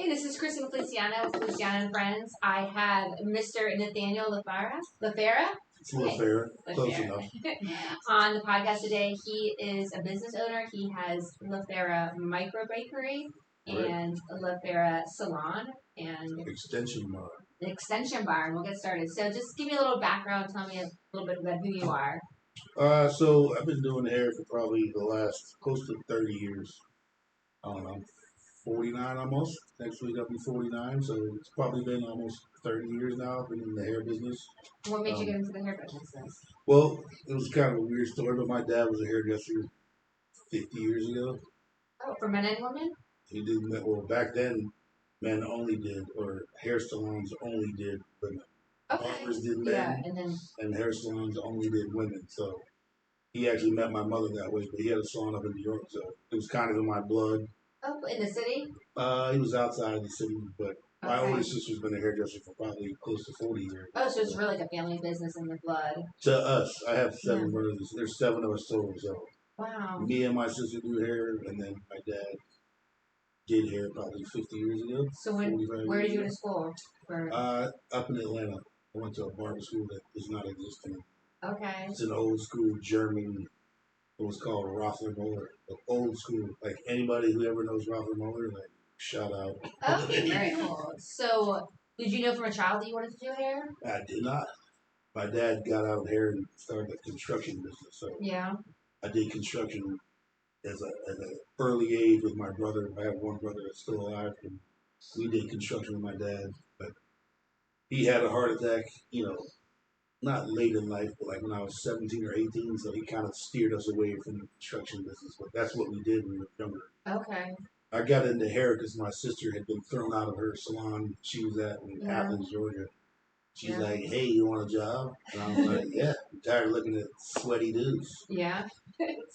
Hey, this is Kristen Feliciano with Feliciano and Friends. I have Mr. Nathaniel La Fera. It's La Fera, close enough. On the podcast today, he is a business owner. He has La Fera Micro Bakery and La Fera Salon and Extension bar. Extension bar, and we'll get started. So just give me a little background. Tell me a little bit about who you are. So I've been doing hair for probably the last close to 30 years. I don't know, 49 almost. Next week I'll be 49, so it's probably been almost 30 years now. I've been in the hair business. What made you get into the hair business? Well, it was kind of a weird story, but my dad was a hairdresser 50 years ago. Oh, for men and women? He did, well, back then, men only did, or hair salons only did women. Okay. Barbers did men, and hair salons only did women. So he actually met my mother that way, but he had a salon up in New York, so it was kind of in my blood. Oh, in the city? He was outside of the city, but my older sister's been a hairdresser for probably close to 40 years. Oh, so it's really like a family business in the blood. To us, I have 7 brothers. There's 7 of us total, so wow. Me and my sister do hair, and then my dad did hair probably 50 years ago. So where did you go to school? Up in Atlanta. I went to a barber school that does not exist anymore. Okay. It's an old school German. It was called Rothler Moeller. The old school. Like anybody who ever knows Rothler Moeller, like shout out. Okay, very cool. So did you know from a child that you wanted to do hair? I did not. My dad got out of hair and started a construction business. So yeah. I did construction at an early age with my brother. I have one brother that's still alive, and we did construction with my dad. But he had a heart attack, not late in life, but like when I was 17 or 18, so he kind of steered us away from the construction business. But that's what we did when we were younger. Okay. I got into hair because my sister had been thrown out of her salon she was at in Athens, Georgia. She's like, hey, you want a job? And I was like, yeah, I'm tired of looking at sweaty dudes. Yeah.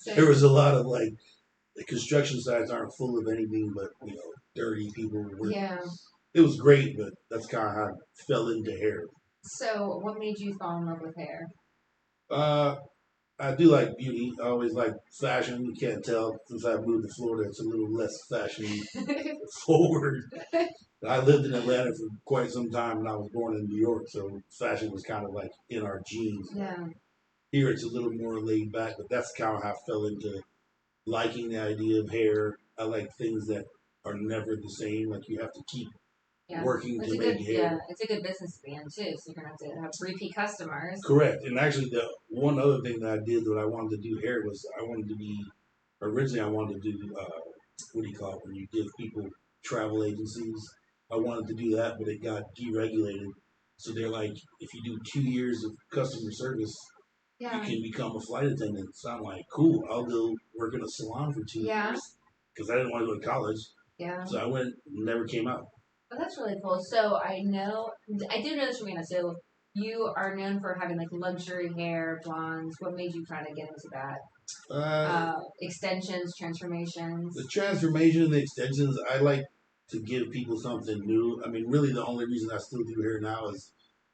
There was a lot of like, the construction sites aren't full of anything but, dirty people. Yeah. It was great, but that's kind of how I fell into hair. So what made you fall in love with hair? I do like beauty. I always like fashion. You can't tell. Since I moved to Florida, it's a little less fashion forward. I lived in Atlanta for quite some time, and I was born in New York, so fashion was kind of like in our genes. Yeah. Here it's a little more laid back, but that's kind of how I fell into liking the idea of hair. I like things that are never the same. Like you have to keep working to make hair. Yeah, it's a good business to be in too, so you're going to have to have repeat customers. Correct. And actually, the one other thing that I did that I wanted to do hair was originally I wanted to do, what do you call it, when you give people travel agencies. I wanted to do that, but it got deregulated. So they're like, if you do 2 years of customer service, you can become a flight attendant. So I'm like, cool, I'll go work in a salon for 2 years. Because I didn't want to go to college. Yeah. So I went, never came out. Oh, that's really cool. So I do know this from Anna. So you are known for having like luxury hair, blondes. What made you kind of get into that? Extensions, transformations. The transformation and the extensions, I like to give people something new. I mean, really the only reason I still do hair now is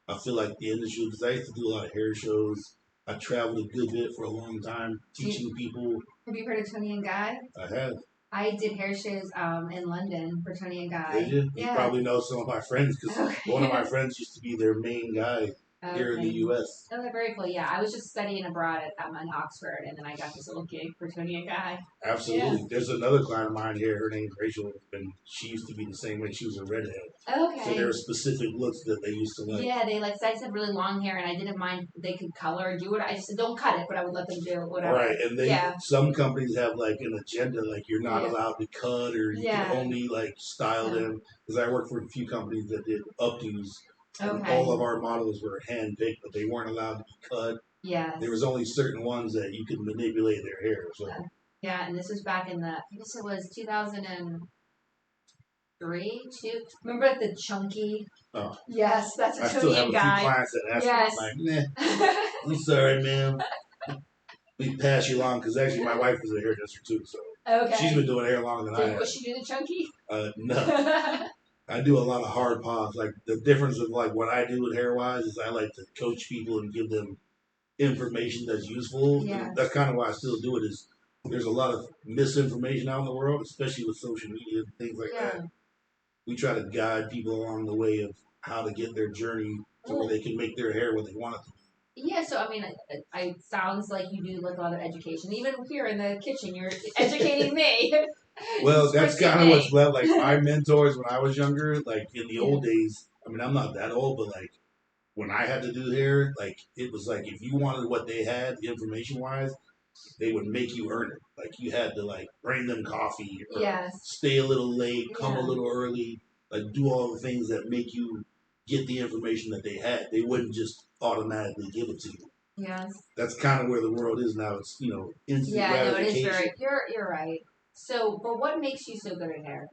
I feel like the industry, because I used to do a lot of hair shows. I traveled a good bit for a long time teaching people. Have you heard of Tony and Guy? I have. I did hair shows in London for Tony and Guy. Did you? Yeah. You probably know some of my friends because one of my friends used to be their main guy here in the U.S. Oh, very cool. Yeah, I was just studying abroad at Oxford, and then I got this little gig for Tony and Guy. Absolutely. Yeah. There's another client of mine here. Her name's Rachel, and she used to be the same way. She was a redhead. Okay. So there were specific looks that they used to like. Yeah, they like. So I just had really long hair, and I didn't mind they could color or do it. I just said don't cut it, but I would let them do whatever. Right, and some companies have like an agenda, like you're not allowed to cut, or you can only like style them. Because I worked for a few companies that did updos. And all of our models were hand-picked, but they weren't allowed to be cut. Yeah. There was only certain ones that you could manipulate their hair. So. Yeah, and this was back in I guess it was 2003, 2. Remember the chunky? Oh. Yes, that's a Tony and Guy. I still have a few clients that ask me, like, nah, I'm sorry, ma'am. We pass you along, because actually my wife was a hairdresser too, so she's been doing hair longer than I have. Was she doing the chunky? No. I do a lot of hard pause. Like the difference of like what I do with hair wise is I like to coach people and give them information that's useful. Yeah. That's kind of why I still do it. Is there's a lot of misinformation out in the world, especially with social media and things like that. we try to guide people along the way of how to get their journey to where they can make their hair what they want it to be. Yeah, so I mean, it sounds like you do like a lot of education. Even here in the kitchen, you're educating me. Well, that's kind of what's left. Like my mentors when I was younger, like in the old days. I mean, I'm not that old, but like when I had to do hair, like it was like if you wanted what they had, information wise, they would make you earn it. Like you had to like bring them coffee or stay a little late, come a little early, like do all the things that make you get the information that they had. They wouldn't just automatically give it to you. Yes. That's kind of where the world is now. It's, instant gratification. No, it is very. You're right. So, but what makes you so good at hair?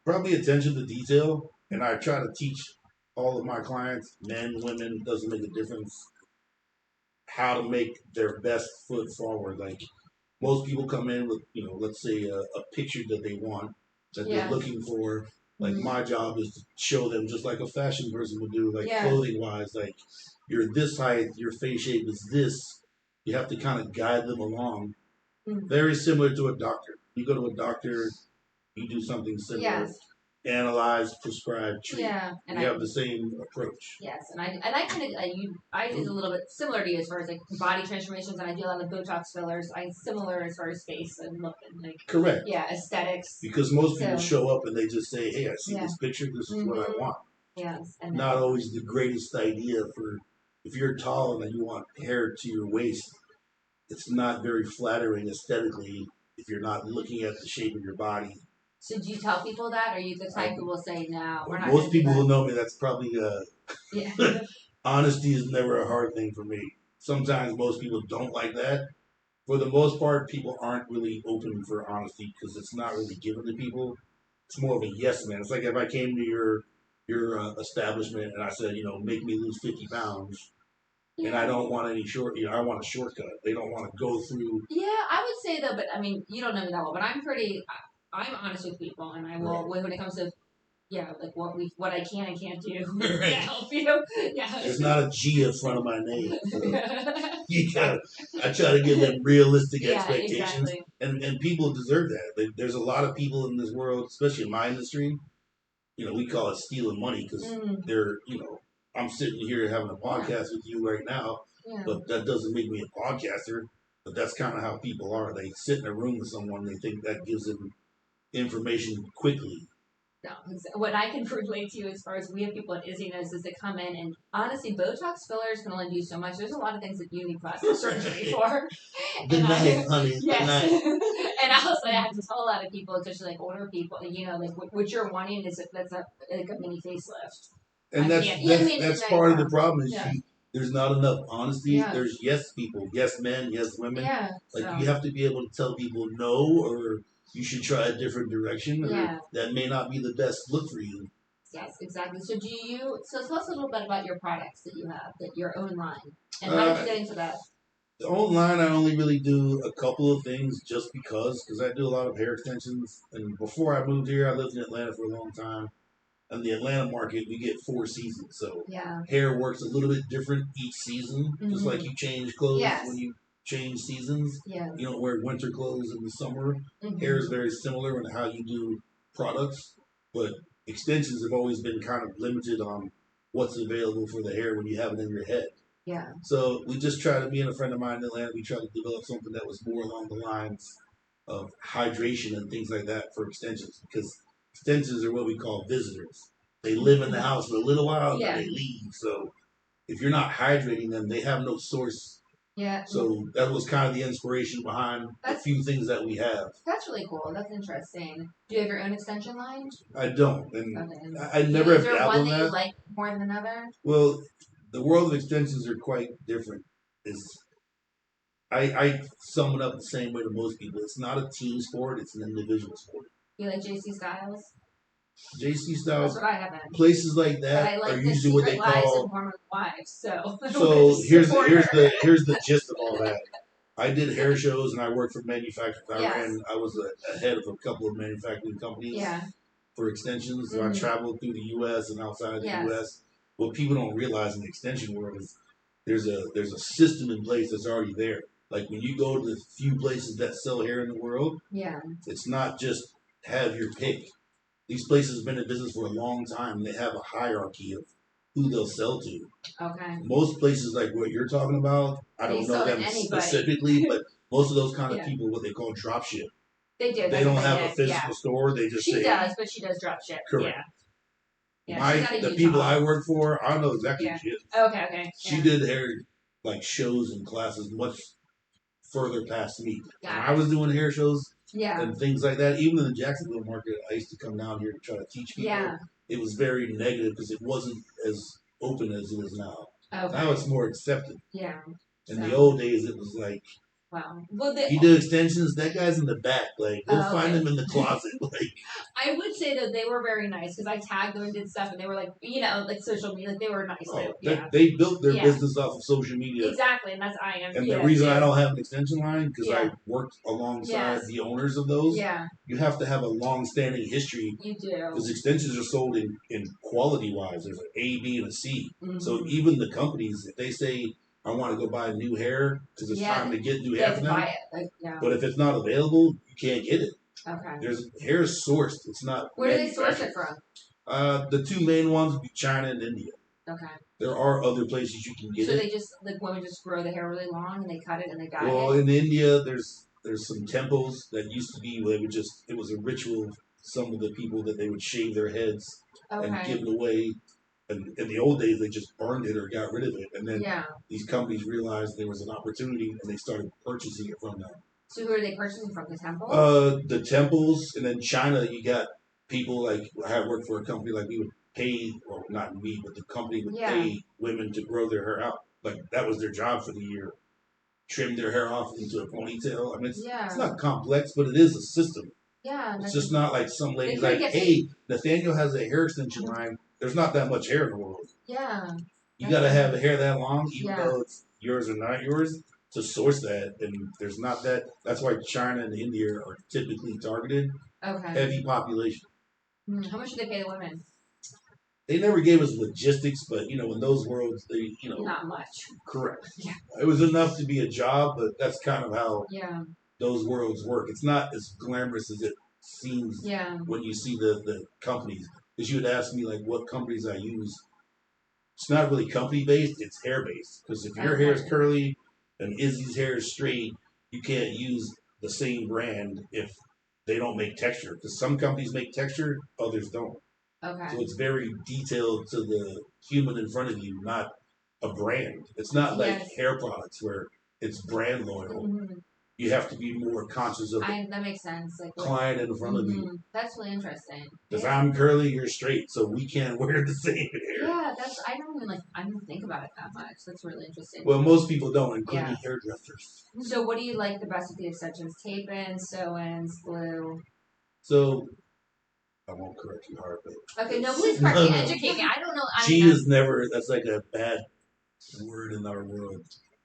Probably attention to detail, and I try to teach all of my clients, men, women, doesn't make a difference, how to make their best foot forward. Like most people come in with, let's say a picture that they want, that they're looking for. Like my job is to show them just like a fashion person would do, like clothing wise, like you're this height, your face shape is this. You have to kind of guide them along. Very similar to a doctor. You go to a doctor, you do something similar. Analyze, prescribe, treat. Yeah, and you have the same approach. Yes, and I kind of I do a little bit similar to you as far as like body transformations, and I do a lot of Botox fillers. I'm similar as far as face and look and like correct. Yeah, aesthetics. Because most people show up and they just say, "Hey, I see this picture. This is what I want." Yes, and not always the greatest idea for if you're tall and you want hair to your waist. It's not very flattering aesthetically if you're not looking at the shape of your body. So do you tell people that, or are you the type who will say no? We're not most people who know me, that's probably honesty is never a hard thing for me. Sometimes most people don't like that. For the most part, people aren't really open for honesty because it's not really given to people. It's more of a yes man. It's like if I came to your establishment and I said, make me lose 50 pounds. And I don't want any I want a shortcut. They don't want to go through. Yeah, I would say though, but I mean, you don't know me that well, but I'm honest with people, and I will when it comes to like what I can and can't do to help you. Yeah. There's not a G in front of my name. I try to give them realistic expectations, exactly. and people deserve that. There's a lot of people in this world, especially in my industry. We call it stealing money because they're I'm sitting here having a podcast with you right now, but that doesn't make me a podcaster. But that's kind of how people are. They sit in a room with someone, they think that gives them information quickly. No, what I can relate to as far as we have people at Izzy's is they come in and honestly, Botox fillers can only do so much. There's a lot of things that you need plastic surgery for. The knife, honey. Yes. The knife. And also, I have to tell a lot of people, especially like older people, like what you're wanting is that's like a mini facelift. And that's part of the problem is there's not enough honesty. Yeah. There's yes people, yes men, yes women. Yeah, you have to be able to tell people no, or you should try a different direction. Or that may not be the best look for you. Yes, exactly. So tell us a little bit about your products that you have, your own line, and how did you get into that? The own line, I only really do a couple of things just because I do a lot of hair extensions. And before I moved here, I lived in Atlanta for a long time. In the Atlanta market, we get 4 seasons. So hair works a little bit different each season. Just like you change clothes when you change seasons. Yes. You don't wear winter clothes in the summer. Hair is very similar in how you do products. But extensions have always been kind of limited on what's available for the hair when you have it in your head. Yeah. So we just try to, me and a friend of mine in Atlanta, we tried to develop something that was more along the lines of hydration and things like that for extensions, because extensions are what we call visitors. They live in the house for a little while and then they leave. So if you're not hydrating them, they have no source. Yeah. So that was kind of the inspiration behind a few things that we have. That's really cool. That's interesting. Do you have your own extension line? I don't. And I never have dabbled in that. Is there one that you like more than another? Well, the world of extensions are quite different. I sum it up the same way to most people. It's not a team sport. It's an individual sport. You like JC Styles? JC Styles. That's what I have in. Places like that are usually what they call. Wives, so here's the gist of all that. I did hair shows and I worked for manufacturers. I was a head of a couple of manufacturing companies for extensions. So I traveled through the U.S. and outside of the U.S. What people don't realize in the extension world is there's a system in place that's already there. Like when you go to the few places that sell hair in the world, it's not just have your pick. These places have been in business for a long time. They have a hierarchy of who they'll sell to. Okay. Most places like what you're talking about, I don't know them specifically, but most of those kind of people, what they call drop ship. They do. They don't have a physical store. They just she does, but she does drop ship. Correct. Yeah. The people I work for, I don't know exactly who she is. Okay. She did hair like shows and classes much further past me. When I was doing hair shows and things like that, even in the Jacksonville market, I used to come down here to try to teach people. Yeah. It was very negative because it wasn't as open as it is now. Okay. Now it's more accepted. Yeah. In the old days, it was like, wow. Well, you do extensions. That guy's in the back. Like, go find him in the closet. Like, I would say that they were very nice because I tagged them and did stuff, and they were like, like social media. Like, they were nice. Oh, they built their business off of social media. Exactly, and that's I am. And the reason I don't have an extension line because I worked alongside the owners of those. Yeah. You have to have a long-standing history. You do. Because extensions are sold in quality wise. There's an A, B, and a C. Mm-hmm. So even the companies, if they say, I want to go buy new hair because it's time to get new hair for them. But if it's not available, you can't get it. Okay. There's hair is sourced. It's not. Where do they source it from? The two main ones would be China and India. Okay. There are other places you can get it. So they just women just grow the hair really long and they cut it and they dye it. Well, in India, there's some temples that used to be where it was a ritual. Some of the people that they would shave their heads and give it away. And in the old days, they just burned it or got rid of it. And then these companies realized there was an opportunity and they started purchasing it from them. So who are they purchasing from? The temples? The temples. And then China, you got people like, I worked for a company like we would pay, or not we, but the company would pay women to grow their hair out. Like that was their job for the year. Trim their hair off into a ponytail. I mean, it's not complex, but it is a system. Yeah. It's just not like some lady's like, hey, Nathaniel has a hair extension line. There's not that much hair in the world. Yeah. You got to have a hair that long, even though it's yours or not yours, to source that. And there's not that. That's why China and India are typically targeted. Okay. Heavy population. How much do they pay the women? They never gave us logistics, but, in those worlds, they, Not much. Correct. Yeah. It was enough to be a job, but that's kind of how those worlds work. It's not as glamorous as it seems when you see the companies. Because you would ask me, like, what companies I use. It's not really company-based, it's hair-based. Because if your hair is curly and Izzy's hair is straight, you can't use the same brand if they don't make texture. Because some companies make texture, others don't. Okay. So it's very detailed to the human in front of you, not a brand. It's not like hair products where it's brand loyal. Mm-hmm. You have to be more conscious of that makes sense. Like client in front of you. That's really interesting. Because I'm curly, you're straight, so we can't wear the same hair. Yeah, I don't think about it that much. That's really interesting. Well, most people don't, including hairdressers. So what do you like the best with the extensions? Tape-ins, sew-ins, glue? So I won't correct you hard, but okay, no, please correct me. Educate me. I don't know. Is never. That's like a bad word in our world.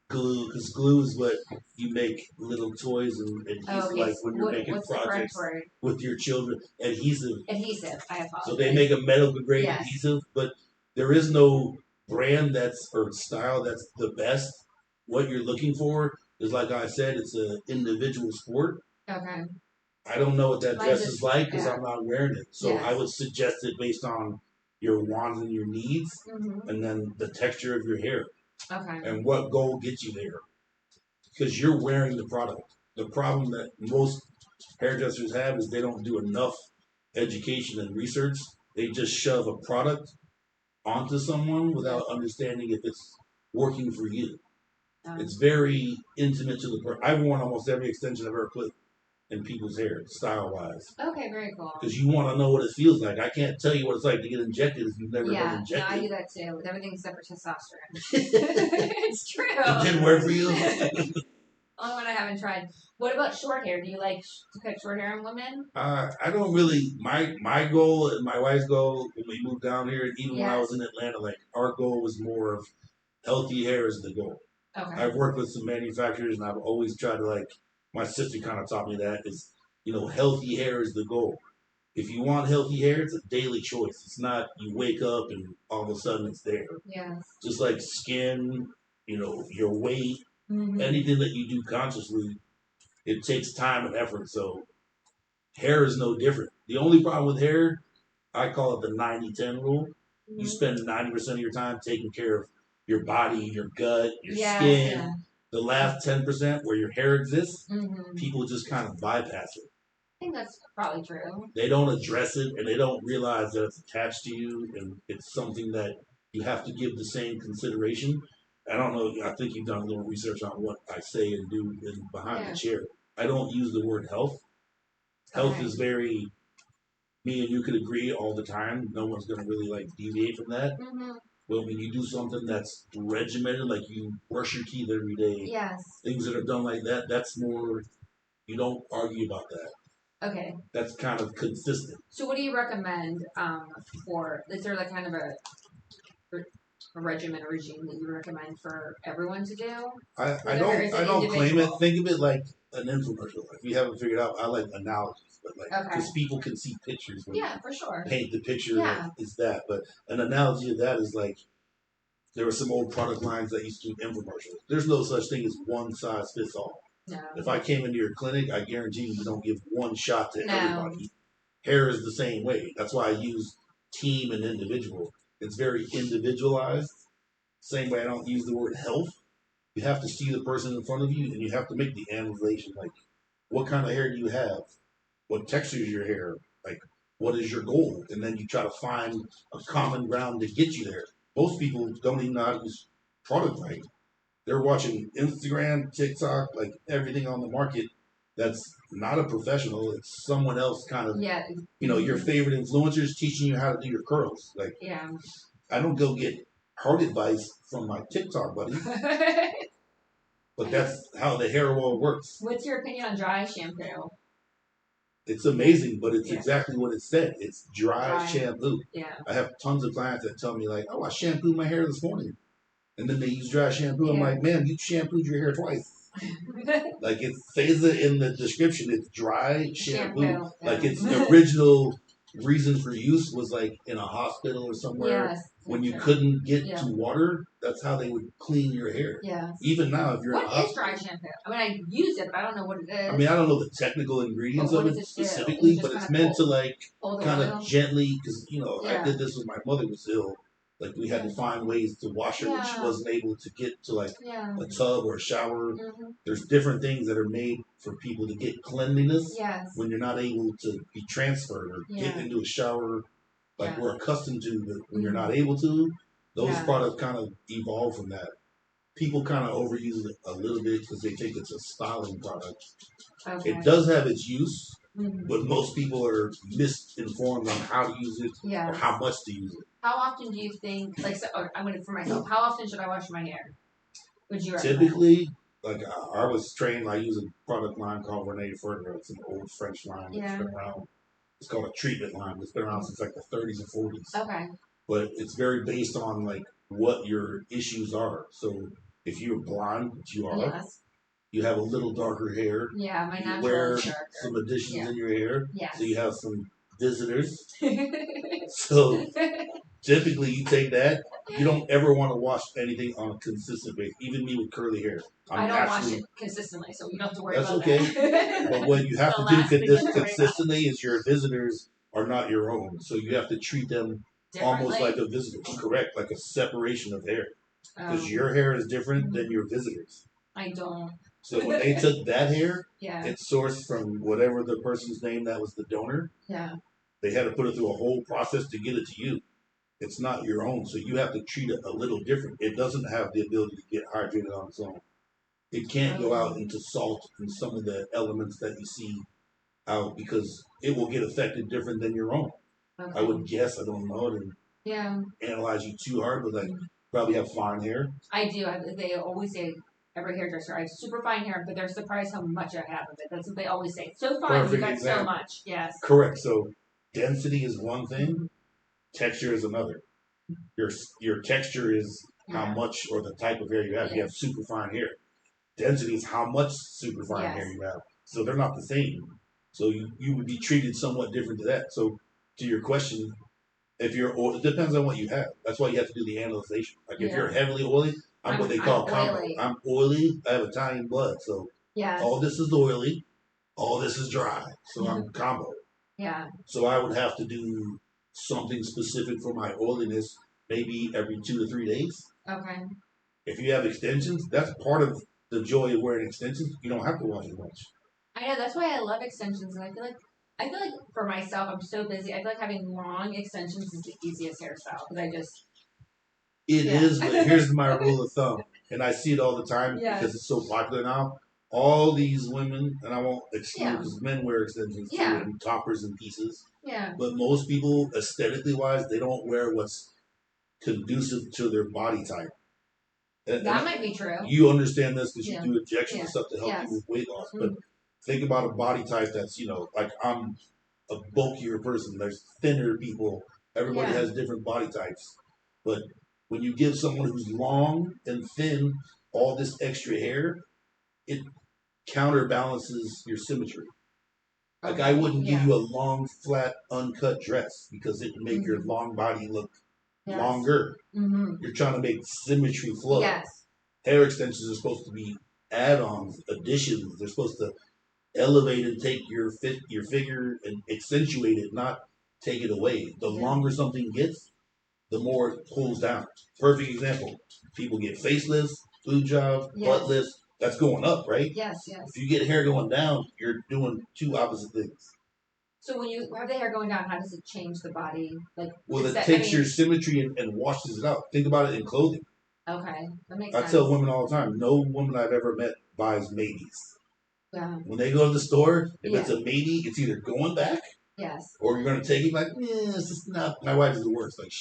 Glue, because glue is what you make little toys and adhesive, like when you're making projects with your children. Adhesive. I apologize. So they make a medical grade adhesive, but there is no brand or style that's the best. What you're looking for is, like I said, it's an individual sport. Okay. I don't know what that dress is like because I'm not wearing it. So I would suggest it based on your wants and your needs, and then the texture of your hair. Okay. And what goal gets you there? Because you're wearing the product. The problem that most hairdressers have is they don't do enough education and research. They just shove a product onto someone without understanding if it's working for you. It's very intimate to the person. I've worn almost every extension I've ever put in people's hair, style-wise. Okay, very cool. Because you want to know what it feels like. I can't tell you what it's like to get injected if you've never been injected. Yeah, I do that too, with everything except for testosterone. It's true. It didn't work for you? Only one I haven't tried. What about short hair? Do you like to cut short hair on women? I don't really. My goal and my wife's goal when we moved down here, even when I was in Atlanta, like our goal was more of healthy hair is the goal. Okay. I've worked with some manufacturers and I've always tried to my sister kind of taught me that is, healthy hair is the goal. If you want healthy hair, it's a daily choice. It's not you wake up and all of a sudden it's there. Yeah. Just like skin, your weight, anything that you do consciously, it takes time and effort. So hair is no different. The only problem with hair I call it the 90-10 rule. You spend 90% of your time taking care of your body, your gut, your skin. Yeah. The last 10% where your hair exists, people just kind of bypass it. I think that's probably true. They don't address it, and they don't realize that it's attached to you, and it's something that you have to give the same consideration. I don't know. I think you've done a little research on what I say and do behind the chair. I don't use the word health. Health is very, me and you could agree all the time. No one's going to really like deviate from that. But when you do something that's regimented, like you brush your teeth every day, things that are done like that, that's more, you don't argue about that. Okay. That's kind of consistent. So what do you recommend for, is there like kind of a regimen or regime that you recommend for everyone to do? I don't claim it. Think of it like an infomercial. If you haven't figured out, I like analogies, but like because people can see pictures. For sure. Paint the picture is that, but an analogy of that is like there were some old product lines that used to do infomercials. There's no such thing as one size fits all. No. If I came into your clinic, I guarantee you don't give one shot to everybody. Hair is the same way. That's why I use team and individual. It's very individualized. Same way I don't use the word health. You have to see the person in front of you, and you have to make the analyzation. Like, what kind of hair do you have? What texture is your hair? Like, what is your goal? And then you try to find a common ground to get you there. Most people don't even know how to use product right. They're watching Instagram, TikTok, like everything on the market that's not a professional. It's someone else kind of, your favorite influencers teaching you how to do your curls. Like, I don't go get heart advice from my TikTok buddy. But that's how the hair oil works. What's your opinion on dry shampoo? It's amazing, but it's exactly what it said. It's dry shampoo. Yeah. I have tons of clients that tell me like, oh, I shampooed my hair this morning. And then they use dry shampoo. I'm like, man, you shampooed your hair twice. Like it says it in the description. It's dry shampoo. Like its original reason for use was like in a hospital or somewhere when you couldn't get to water. That's how they would clean your hair. Yeah. Even now, if you're in a hospital. What is dry shampoo? I mean, I use it, but I don't know what it is. I mean, I don't know the technical ingredients of it specifically, but it's meant to like kind of gently, because I did this when my mother was ill. Like we had to find ways to wash her when she wasn't able to get to like a tub or a shower. There's different things that are made for people to get cleanliness when you're not able to be transferred or get into a shower like we're accustomed to, but when you're not able to. Those products kind of evolve from that. People kind of overuse it a little bit because they think it's a styling product. Okay. It does have its use, but most people are misinformed on how to use it or how much to use it. How often do you think, I'm going to, for myself, how often should I wash my hair? Would you recommend? Typically, like I was trained, I use a product line called Nathaniel La Fera. It's an old French line that's been around. It's called a treatment line. It's been around since like the 30s and 40s. Okay. But it's very based on like what your issues are. So if you're blonde, which you are, you have a little darker hair. Yeah, my natural wear darker. Some additions in your hair. Yeah. So you have some visitors. So typically you take that. You don't ever want to wash anything on a consistent basis. Even me with curly hair. I don't wash it consistently, so you don't have to worry about that. That's okay. But what you have to do consistently is your visitors are not your own. So you have to treat them almost like a visitor. Correct, like a separation of hair. Because your hair is different than your visitors. I don't. So when they took that hair, it's sourced from whatever the person's name that was the donor. Yeah. They had to put it through a whole process to get it to you. It's not your own, so you have to treat it a little different. It doesn't have the ability to get hydrated on its own. It can't go out into salt and some of the elements that you see out because it will get affected different than your own. Okay. I would guess. I don't know. And analyze you too hard, but like probably have fine hair. I do. They always say every hairdresser, I have super fine hair, but they're surprised how much I have of it. That's what they always say. So fine, you got so much. Yes. Correct. So density is one thing. Texture is another. Your texture is how much or the type of hair you have. Yes. You have super fine hair. Density is how much super fine hair you have. So they're not the same. So you would be treated somewhat different to that. So to your question, if you're oil, it depends on what you have. That's why you have to do the analyzation. Like if you're heavily oily, I'm what they call combo. I'm oily. I have Italian blood. So all this is oily. All this is dry. So I'm combo. Yeah. So I would have to do something specific for my oiliness, maybe every 2 to 3 days. Okay. If you have extensions, that's part of the joy of wearing extensions. You don't have to wash as much. I know, that's why I love extensions, and I feel like for myself, I'm so busy. I feel like having long extensions is the easiest hairstyle because I just. It is, but here's my rule of thumb, and I see it all the time because it's so popular now. All these women, and I won't exclude because men wear extensions too, and toppers and pieces. Yeah. But most people, aesthetically wise, they don't wear what's conducive to their body type. That might be true. You understand this because you do injections and stuff to help you with weight loss. But think about a body type that's, like I'm a bulkier person. There's thinner people. Everybody has different body types. But when you give someone who's long and thin all this extra hair, it counterbalances your symmetry. Like I wouldn't give you a long, flat, uncut dress because it would make your long body look longer. You're trying to make symmetry flow. Hair extensions are supposed to be add-ons, additions. They're supposed to elevate and take your figure and accentuate it, not take it away. The longer something gets, the more it pulls down. Perfect example. People get facelifts, boob jobs, butt lifts. That's going up, right? Yes. If you get hair going down, you're doing two opposite things. So when you have the hair going down, how does it change the body? Well, it takes your symmetry and washes it out. Think about it in clothing. Okay, that makes sense. I tell women all the time, no woman I've ever met buys maybes. Yeah. When they go to the store, if it's a maybe, it's either going back, or you're going to take it like, this is not. My wife is the worst. Like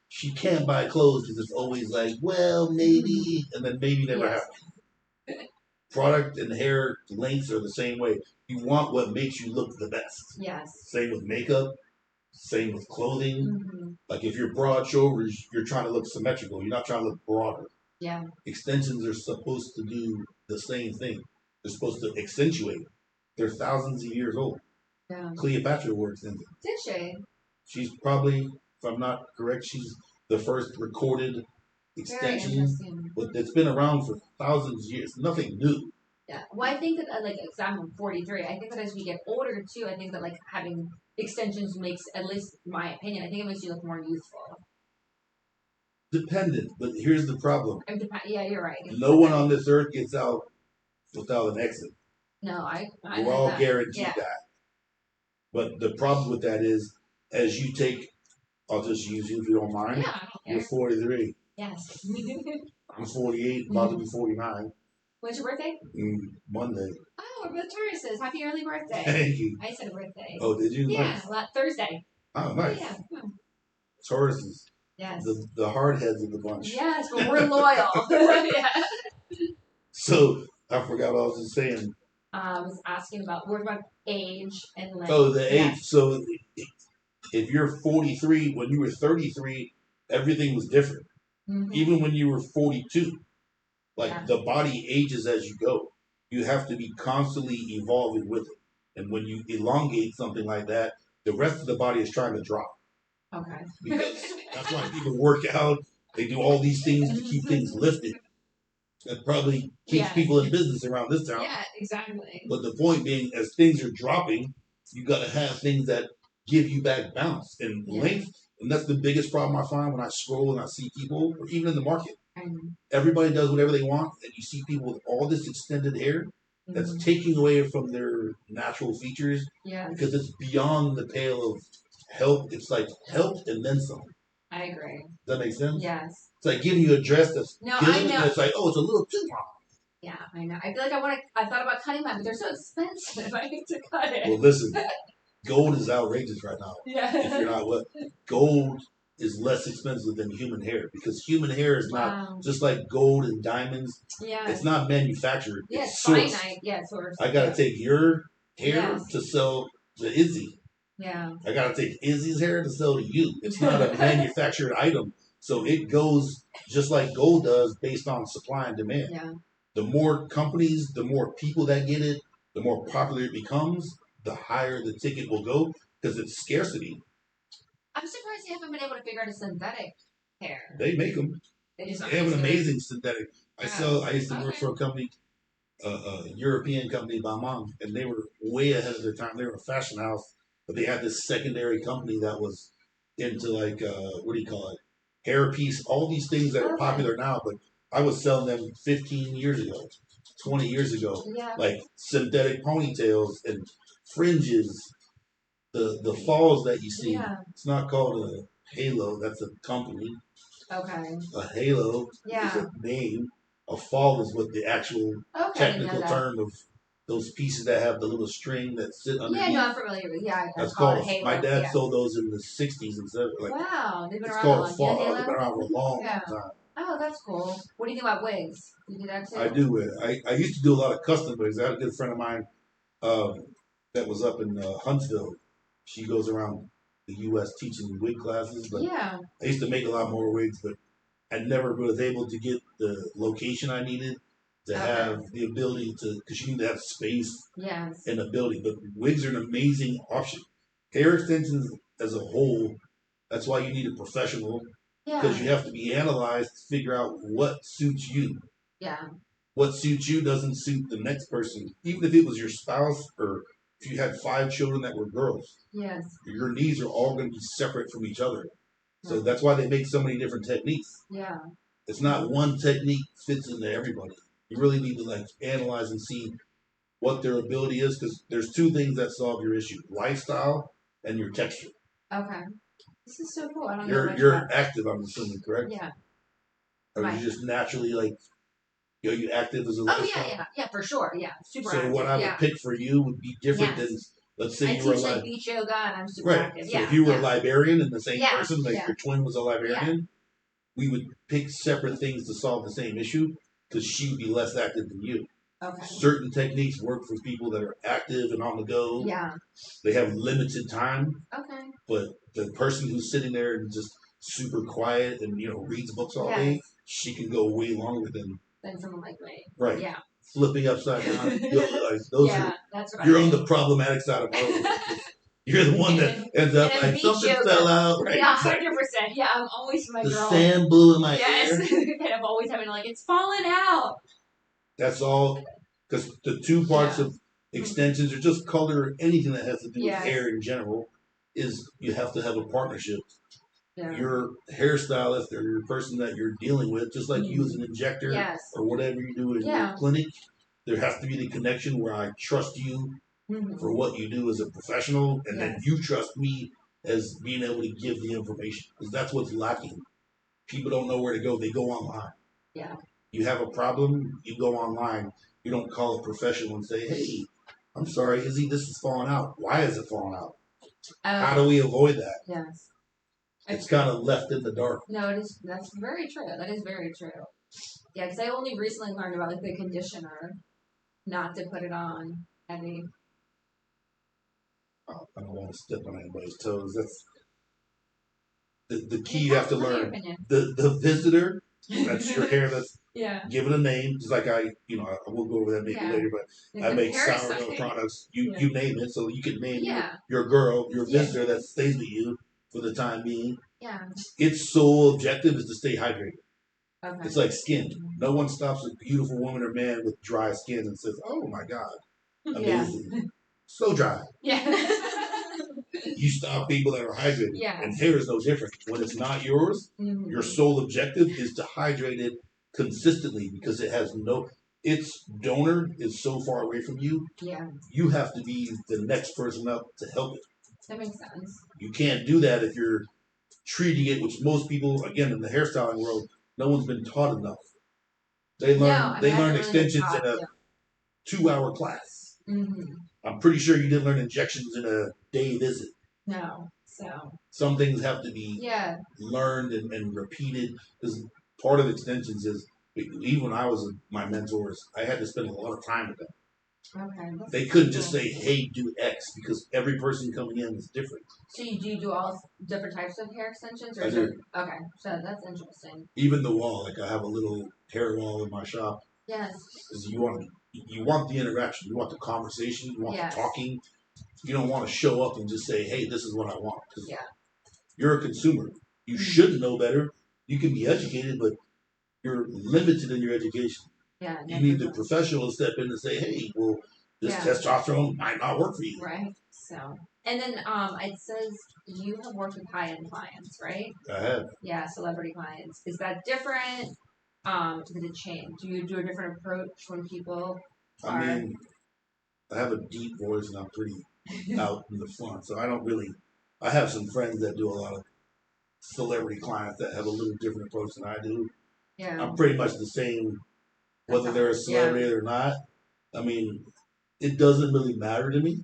she can't buy clothes because it's always like, well, maybe, and then maybe never happens. Product and hair lengths are the same way. You want what makes you look the best. Yes. Same with makeup. Same with clothing. Like if you're broad shoulders, you're trying to look symmetrical. You're not trying to look broader. Yeah. Extensions are supposed to do the same thing. They're supposed to accentuate. They're thousands of years old. Yeah. Cleopatra wore extensions. Did she? She's probably, if I'm not correct, she's the first recorded extension. But it's been around for thousands of years. Nothing new. Yeah. Well, I think that, because I'm 43, I think that as we get older, too, I think that, having extensions makes, at least my opinion, I think it makes you look more youthful. Dependent, but here's the problem. Yeah, you're right. No one on this earth gets out without an exit. No, we're all guaranteed that. But the problem with that is, as you take, I'll just use you if you don't mind. Yeah, you're 43. Yes. I'm 48, about to be 49. When's your birthday? Monday. Oh, we're both Tauruses. Happy early birthday. Thank you. I said a birthday. Oh, did you? Yeah, Thursday. Oh, nice. Yeah. Tauruses. Yes. The hard heads of the bunch. Yes, but we're loyal. Yeah. So, I forgot what I was just saying. I was asking about age and length. Oh, the age. So, if you're 43, when you were 33, everything was different. Even when you were 42. The body ages as you go. You have to be constantly evolving with it. And when you elongate something like that, the rest of the body is trying to drop. Okay. Because that's why people work out. They do all these things to keep things lifted. That probably keeps people in business around this time. Yeah, exactly. But the point being, as things are dropping, you got to have things that give you back bounce and length. And that's the biggest problem I find when I scroll and I see people, or even in the market. Everybody does whatever they want, and you see people with all this extended hair that's taking away from their natural features because it's beyond the pale of help. It's like help and then some. I agree. Does that make sense? Yes. It's like giving you a dress that's good, and it's like, oh, it's a little too long. Yeah, I know. I feel like I thought about cutting mine, but they're so expensive. I need to cut it. Well, listen, gold is outrageous right now. Yeah. If you're not gold is less expensive than human hair because human hair is not just like gold and diamonds. Yeah. It's not manufactured. Yeah, it's sourced. finite. Yeah, sourced. I gotta take your hair to sell to Izzy. Yeah. I gotta take Izzy's hair to sell to you. It's not a manufactured item. So it goes just like gold does based on supply and demand. Yeah. The more companies, the more people that get it, the more popular it becomes, the higher the ticket will go because it's scarcity. I'm surprised they haven't been able to figure out a synthetic hair. They make them. They have an amazing synthetic. I used to work for a company, a European company by mom, and they were way ahead of their time. They were a fashion house, but they had this secondary company that was into like what do you call it, hair piece, all these things that are popular now, but I was selling them 15 years ago, 20 years ago, like synthetic ponytails and fringes, the falls that you see. It's not called a halo, that's a company. Okay. A halo is a name. A fall is what the actual technical term of those pieces that have the little string that sit underneath. Yeah, no, I'm familiar with. Yeah, that's called a halo. My dad sold those in the '60s and stuff. Like, wow, they've been around called a fall. They've been around for a long time. Oh, that's cool. What do you think about wigs? You do that too? I do it. I used to do a lot of custom wigs. I had a good friend of mine that was up in Huntsville. She goes around the U.S. teaching wig classes. But I used to make a lot more wigs, but I never was able to get the location I needed to have the ability to, because you need to have space in the building. But wigs are an amazing option. Hair extensions as a whole, that's why you need a professional, because you have to be analyzed to figure out what suits you. Yeah. What suits you doesn't suit the next person. Even if it was your spouse or if you had 5 children that were girls. Yes. Your needs are all going to be separate from each other. So that's why they make so many different techniques. Yeah. It's not one technique fits into everybody. You really need to like analyze and see what their ability is, because there's 2 things that solve your issue: lifestyle and your texture. Okay. This is so cool. I don't know. You're active, I'm assuming, correct? Yeah. Or you just naturally like, you active as a lifestyle? Oh yeah, for sure. Yeah, super active. So what I would pick for you would be different than, let's say you were like beach yoga and I'm super active. So if you were a librarian and the same person, like your twin was a librarian, we would pick separate things to solve the same issue, because she would be less active than you. Okay. Certain techniques work for people that are active and on the go. Yeah. They have limited time. Okay. But the person who's sitting there and just super quiet and reads books all day, she can go way longer than someone like me. Right. Yeah. Flipping upside down. That's you're on the problematic side of both. You're the one that ends up like something fell out. Right? Yeah, 100%. Yeah, I'm always my girl. The sand blew in my hair. And I'm always having it's falling out. That's all, because the 2 parts of extensions are just color or anything that has to do with hair in general, is you have to have a partnership. Yeah. Your hairstylist or your person that you're dealing with, just like you as an injector or whatever you do in your clinic, there has to be the connection where I trust you for what you do as a professional, and then you trust me as being able to give the information, because that's what's lacking. People don't know where to go. They go online. Yeah. You have a problem, you go online. You don't call a professional and say, hey, I'm sorry, Izzy, this is falling out. Why is it falling out? How do we avoid that? Yes. It's kind of left in the dark. No, it is. That's very true. That is very true. Yeah, because I only recently learned about the conditioner, not to put it on heavy. I don't want to step on anybody's toes. That's the key you have to learn. The visitor, that's your hair. That's give it a name. Just like I will go over that maybe later, but I make sourdough products. You name it, so you can name your girl, your visitor that stays with you for the time being. Yeah. Its sole objective is to stay hydrated. Okay. It's like skin. No one stops a beautiful woman or man with dry skin and says, "Oh my God, amazing, so dry." Yeah. You stop people that are hydrated. Yeah. And hair is no different. When it's not yours, your sole objective is to hydrate it consistently, because its donor is so far away from you. Yeah. You have to be the next person up to help it. That makes sense. You can't do that if you're treating it, which most people, again, in the hairstyling world, no one's been taught enough. They learn extensions in a 2-hour class. Mm-hmm. I'm pretty sure you didn't learn injections in a day visit. No. So some things have to be learned and repeated, because part of extensions is, even when I was with my mentors, I had to spend a lot of time with them. Okay. They couldn't just say, hey, do X, because every person coming in is different. So you do all different types of hair extensions? Or I do. Okay, so that's interesting. Even the wall, like I have a little hair wall in my shop. Yes. Because you want the interaction, you want the conversation, you want the talking. You don't want to show up and just say, hey, this is what I want. Because you're a consumer. You should know better. You can be educated, but you're limited in your education. Yeah, you need the professional to step in and say, hey, well, this testosterone might not work for you. Right. So And then it says you have worked with high-end clients, right? I have. Yeah, celebrity clients. Is that different? Did it change? Do you do a different approach when people I mean, I have a deep voice and I'm pretty out in the front, so I don't really. I have some friends that do a lot of celebrity clients that have a little different approach than I do. Yeah. I'm pretty much the same, whether they're a celebrity or not. I mean, it doesn't really matter to me.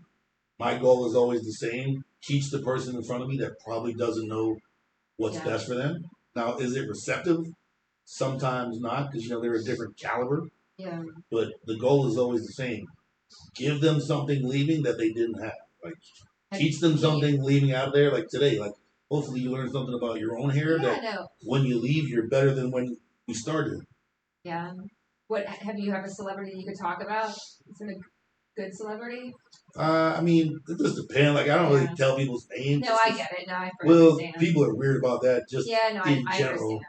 My goal is always the same: teach the person in front of me that probably doesn't know what's best for them. Now, is it receptive? Sometimes not, because they're a different caliber. Yeah. But the goal is always the same: give them something leaving that they didn't have. Like, teach them something leaving out of there. Like today, like hopefully you learn something about your own hair that when you leave, you're better than when you started. Yeah. What have you have a celebrity you could talk about? Is it a good celebrity? I mean, it just depends. Like, I don't really tell people's names. No, I get it. No, I understand. People are weird about that just in I general. understand.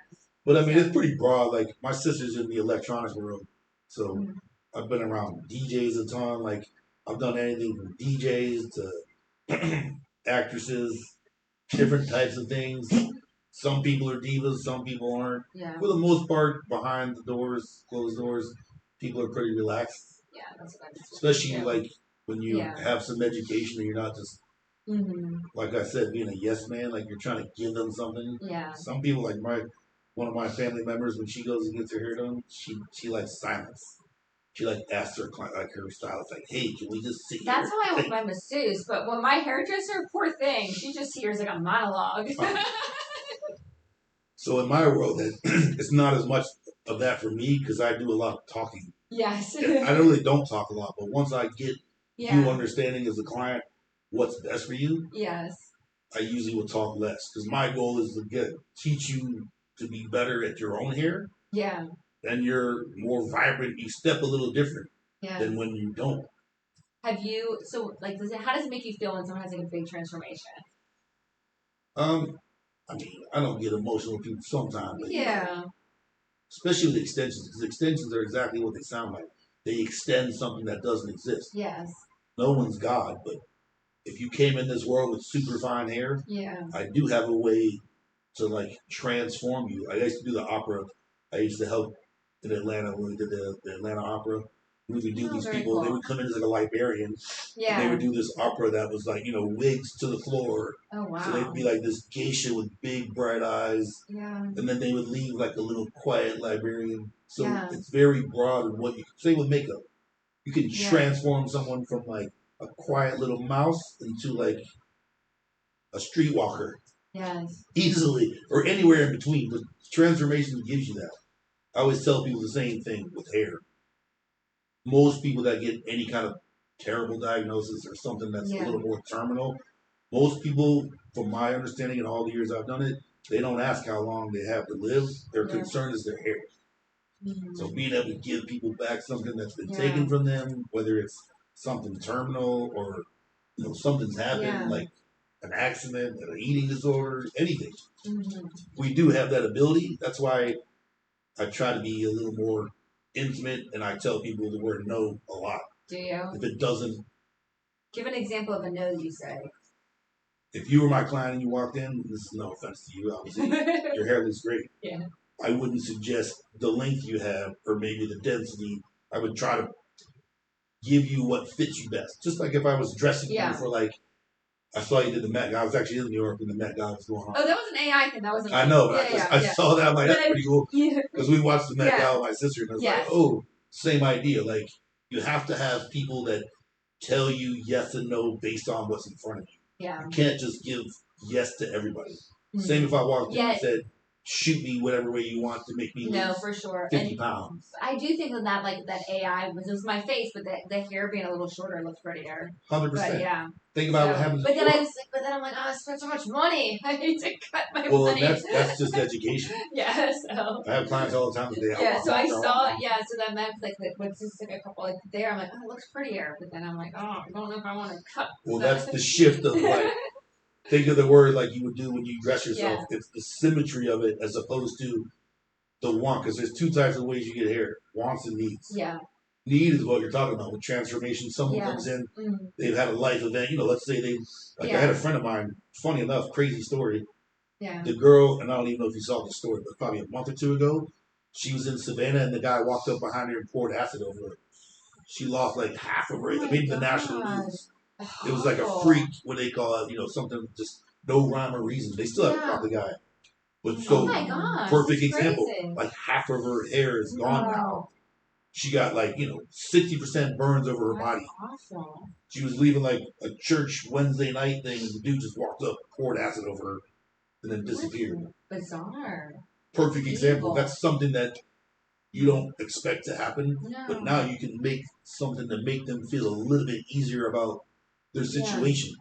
But I mean, it's pretty broad. Like, my sister's in the electronics world, so I've been around DJs a ton. Like, I've done anything from DJs to actresses, different types of things. Some people are divas, some people aren't. Yeah. For the most part, behind the doors, closed doors, people are pretty relaxed. Yeah, that's what I mean. Especially like when you have some education and you're not just, like I said, being a yes man. Like, you're trying to give them something. Yeah. Some people, like one of my family members, when she goes and gets her hair done, she likes silence. She asks her client, like her stylist, like, "Hey, can we just sit here?" That's how I with my masseuse, but when my hairdresser, poor thing, she just hears like a monologue. So in my world, it's not as much of that for me because I do a lot of talking. Yes. I really don't talk a lot, but once I get you understanding as a client what's best for you, yes, I usually will talk less because my goal is to teach you to be better at your own hair. Yeah. Then you're more vibrant. You step a little different than when you don't. Have you? So, like, how does it make you feel when someone has like a big transformation? I mean, I don't get emotional with people sometimes. But, especially with extensions, because extensions are exactly what they sound like. They extend something that doesn't exist. Yes. No one's God, but if you came in this world with super fine hair, I do have a way to transform you. I used to do the opera. I used to help in Atlanta when we did the Atlanta Opera. We would do these people. Cool. They would come in as like a librarian. Yeah. And they would do this opera that was wigs to the floor. Oh wow. So they'd be like this geisha with big bright eyes. Yeah. And then they would leave like a little quiet librarian. So it's very broad in what you can say with makeup. You can transform someone from like a quiet little mouse into like a streetwalker. Yes. Easily. Or anywhere in between. But transformation gives you that. I always tell people the same thing with hair. Most people that get any kind of terrible diagnosis or something that's a little more terminal, most people, from my understanding and all the years I've done it, they don't ask how long they have to live. Their concern is their hair. Mm-hmm. So being able to give people back something that's been taken from them, whether it's something terminal or something's happened, like an accident, an eating disorder, anything. Mm-hmm. We do have that ability. That's why I try to be a little more intimate, and I tell people the word no a lot. Do you? If it doesn't... Give an example of a no you say. If you were my client and you walked in, this is no offense to you, obviously, your hair looks great. Yeah. I wouldn't suggest the length you have or maybe the density. I would try to give you what fits you best. Just like if I was dressing you for I saw you did the Met Gala. I was actually in New York when the Met Gala was going on. Oh, that was an AI thing. That wasn't. I know, but I saw that. I'm like, that's pretty cool. Because we watched the Met Gala with my sister, and I was like, oh, same idea. Like, you have to have people that tell you yes and no based on what's in front of you. Yeah. You can't just give yes to everybody. Mm-hmm. Same if I walked in and said, shoot me whatever way you want to make me lose for sure. 50 pounds. I do think that AI was my face, but the hair being a little shorter looks prettier. 100%. But yeah. Think about what happens. But then I'm like, oh, I spent so much money. I need to cut my money. Well, that's just education. Yeah, so. I have clients all the time that so I saw, so that meant what's just like a couple there. I'm like, oh, it looks prettier. But then I'm like, oh, I don't know if I want to cut. Well, that's the shift of think of the word like you would do when you dress yourself. Yeah. It's the symmetry of it as opposed to the want. Because there's two types of ways you get hair: wants and needs. Yeah. need is what you're talking about with transformation. Someone comes in, they've had a life event. Let's say I had a friend of mine, funny enough, crazy story. Yeah. The girl, and I don't even know if you saw the story, but probably a month or two ago, she was in Savannah and the guy walked up behind her and poured acid over her. She lost like half of her. It made the national news. It was like a freak, what they call it, something just no rhyme or reason. They still haven't caught the guy. But so, perfect example. Crazy. Like half of her hair is gone now. She got 60% burns over her body. Awesome. She was leaving like a church Wednesday night thing, and the dude just walked up, poured acid over her, and then disappeared. Bizarre. Perfect example. That's something that you don't expect to happen, but now you can make something to make them feel a little bit easier about their situation.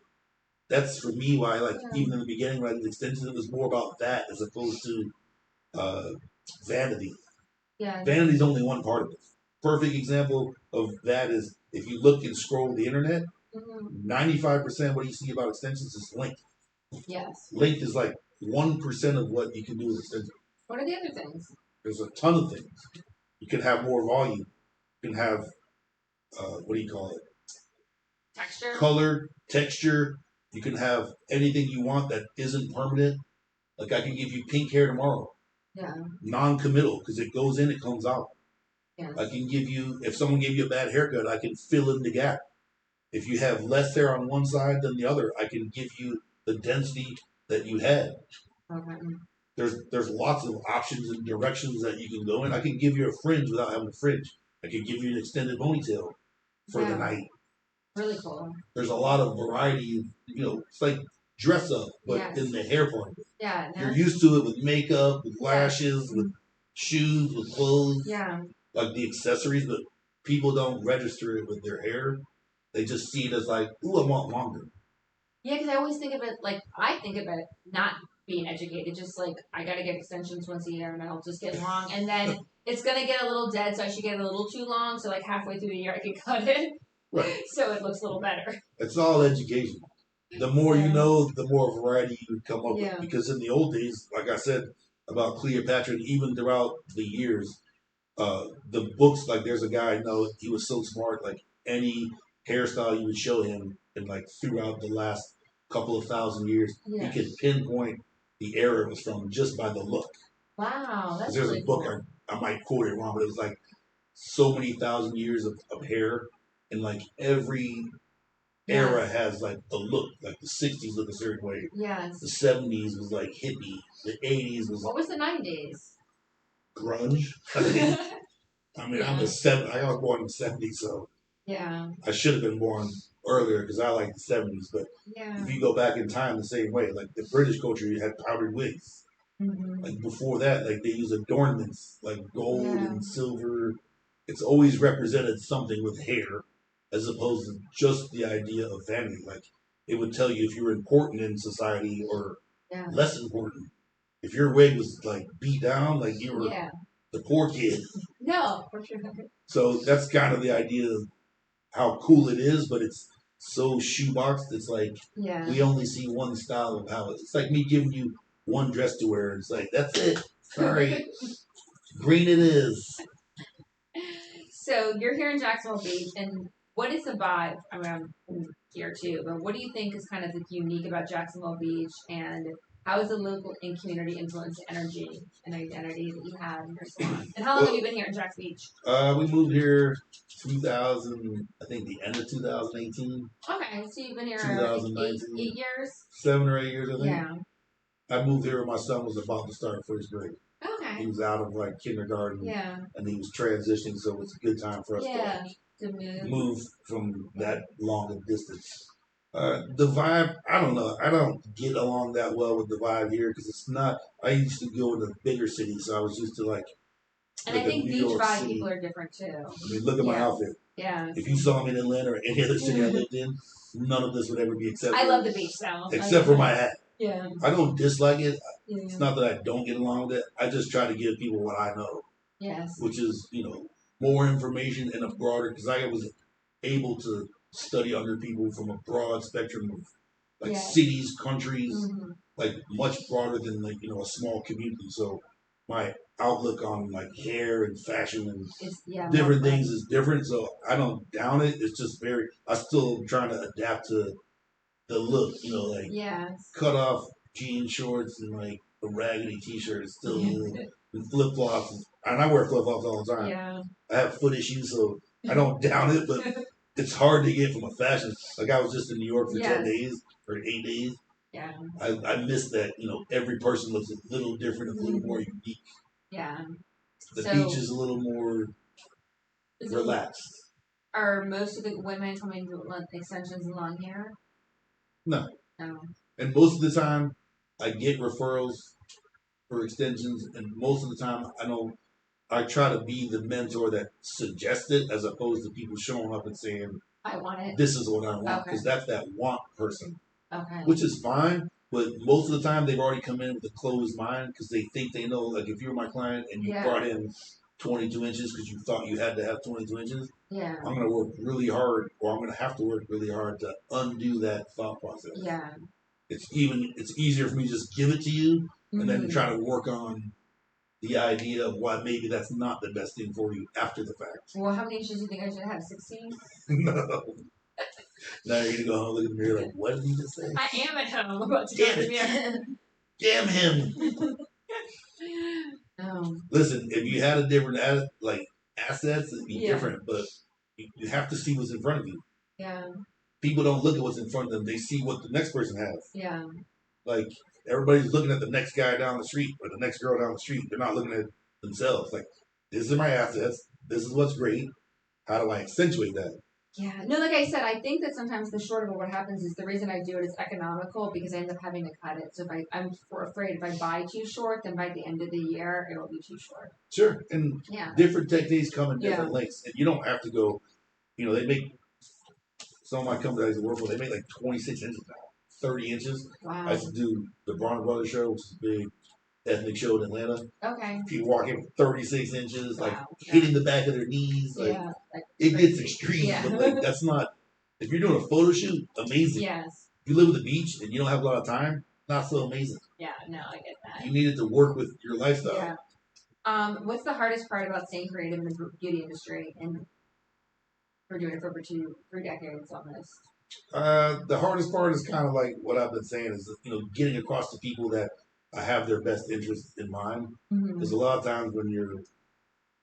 That's for me why, even in the beginning, when I did extensions, it was more about that as opposed to vanity. Yeah. Vanity is only one part of it. Perfect example of that is if you look and scroll the internet, 95% of what you see about extensions is length. Yes. Length is like 1% of what you can do with extensions. What are the other things? There's a ton of things. You can have more volume. You can have, what do you call it? Texture. Color, texture. You can have anything you want that isn't permanent. Like I can give you pink hair tomorrow. Yeah. Non-committal because it goes in, it comes out. Yes. I can give you, if someone gave you a bad haircut, I can fill in the gap. If you have less hair on one side than the other, I can give you the density that you had. Okay. There's lots of options and directions that you can go in. I can give you a fringe without having a fringe. I can give you an extended ponytail for the night. Really cool. There's a lot of variety. It's like dress up, but in the hair part of it. Yeah. You're used to it with makeup, with lashes, with shoes, with clothes. Yeah. Like the accessories, but people don't register it with their hair. They just see it as like, ooh, I want longer. Yeah, because I always think of it not being educated, just like I gotta get extensions once a year and I'll just get long, and then it's gonna get a little dead, so I should get it a little too long, so like halfway through the year I can cut it, right? So it looks a little better. It's all education. The more you know, the more variety you come up with. Because in the old days, like I said about Cleopatra, and even throughout the years, the books, like there's a guy I know, he was so smart, like any hairstyle you would show him, and like throughout the last couple of thousand years, he could pinpoint the era it was from just by the look. Wow, that's there's really a book, cool. I might quote it wrong, but it was like so many thousand years of hair, and like every era has like a look. Like the 60s look a certain way. Yes. The 70s was like hippie. The 80s was. What was the 90s? Grunge. I was born in the 70s, so I should have been born earlier because I like the 70s. But if you go back in time the same way, like the British culture, you had powdered wigs. Mm-hmm. Like before that, like they use adornments like gold and silver. It's always represented something with hair, as opposed to just the idea of vanity. Like it would tell you if you were important in society or less important. If your wig was like beat down, like you were the poor kid. No, for sure. So that's kind of the idea of how cool it is, but it's so shoeboxed. It's like we only see one style of how it's like me giving you one dress to wear. It's like that's it. Sorry, green it is. So you're here in Jacksonville Beach, and what is the vibe? I mean, I'm here too, but what do you think is kind of unique about Jacksonville Beach, and how is the local and community influence energy and identity that you have in your salon? And how long have you been here in Jax Beach? We moved here 2000, I think the end of 2018. Okay, so you've been here 2019. 8 years? 7 or 8 years, I think. Yeah. I moved here when my son was about to start first grade. Okay. He was out of like kindergarten. Yeah. And he was transitioning, so it was a good time for us to move from that long a distance. The vibe, I don't know. I don't get along that well with the vibe here because it's not. I used to go into bigger cities, so I was used to like. And I think beach vibe people are different too. I mean, look at my outfit. Yeah. If you saw me in Atlanta or any other city I lived in, none of this would ever be acceptable. I love the beach though. Except for my hat. Yeah. I don't dislike it. Yeah. It's not that I don't get along with it. I just try to give people what I know. Yes. Which is, more information and a broader, because I was able to study under people from a broad spectrum of cities, countries, like much broader than like, a small community. So my outlook on like hair and fashion and yeah, different things is different. So I don't down it. It's just I still trying to adapt to the look, like cut off jean shorts and like a raggedy t-shirt still and flip flops. And I wear flip flops all the time. Yeah. I have foot issues, so I don't down it, but it's hard to get from a fashion. Like I was just in New York for 10 days or 8 days. Yeah. I miss that, every person looks a little different, a little more unique. Yeah. The beach is a little more relaxed. Are most of the women coming to extensions and long hair? No. And most of the time, I get referrals for extensions, and most of the time, I try to be the mentor that suggests it, as opposed to people showing up and saying, "I want it. This is what I want," because that's that want person. Okay. Which is fine, but most of the time they've already come in with a closed mind because they think they know. Like if you're my client and you brought in 22 inches because you thought you had to have 22 inches, I'm going to work really hard, or I'm going to have to work really hard to undo that thought process. Yeah. It's easier for me to just give it to you and then try to work on the idea of why maybe that's not the best thing for you after the fact. Well, how many inches do you think I should have? 16? No. Now you're going to go home and look in the mirror like, what did he just say? I am at home. I'm about to go to the mirror. Damn him. Listen, if you had a different assets, it'd be different, but you have to see what's in front of you. Yeah. People don't look at what's in front of them. They see what the next person has. Yeah. Like, everybody's looking at the next guy down the street or the next girl down the street. They're not looking at themselves. Like, this is my assets. This is what's great. How do I accentuate that? Yeah. No, like I said, I think that sometimes the short of what happens is the reason I do it is economical because I end up having to cut it. So I'm afraid if I buy too short, then by the end of the year, it will be too short. Sure. And different techniques come in different lengths. And you don't have to go, they make, some of my companies I used to work with, they make like 26 inches now, 30 inches. Wow. I used to do the Bronner Brothers show, which is a big ethnic show in Atlanta. Okay. People walking with 36 inches, hitting the back of their knees. It gets extreme, but that's not, if you're doing a photo shoot, amazing. Yes. If you live at the beach and you don't have a lot of time, not so amazing. Yeah, no, I get that. You need it to work with your lifestyle. Yeah. What's the hardest part about staying creative in the beauty industry? And we're doing it for over 3 decades almost. The hardest part is kind of like what I've been saying is, getting across to people that I have their best interests in mind. Because a lot of times when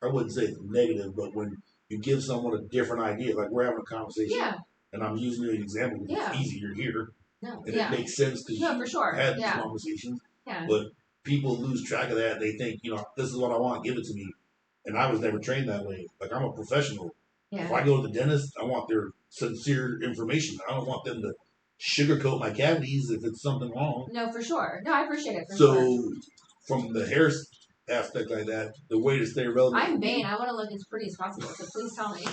I wouldn't say it's negative, but when you give someone a different idea, like we're having a conversation, and I'm using you as an example because it's easy, you're here, and it makes sense because you had these conversations. Yeah. But people lose track of that. They think, this is what I want, give it to me. And I was never trained that way. Like, I'm a professional. Yeah. If I go to the dentist, I want their sincere information. I don't want them to sugarcoat my cavities if it's something wrong. No, for sure. No, I appreciate it. So, from the hair aspect like that, the way to stay relevant. I'm vain. I want to look as pretty as possible, so please tell me.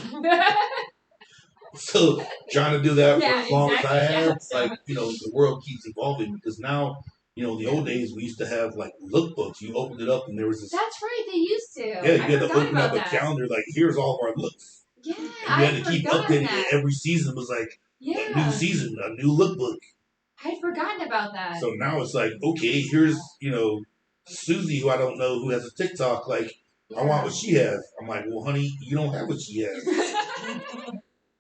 So, trying to do that for as long as I have, the world keeps evolving because now, in the old days, we used to have lookbooks. You opened it up and there was this. That's right, they used to. Yeah, you had to open up a calendar, here's all of our looks. Yeah, and you had to keep updating it. Every season was a new season, a new lookbook. I'd forgotten about that. So now it's okay, here's, Susie, who I don't know, who has a TikTok, I want what she has. I'm like, well, honey, you don't have what she has.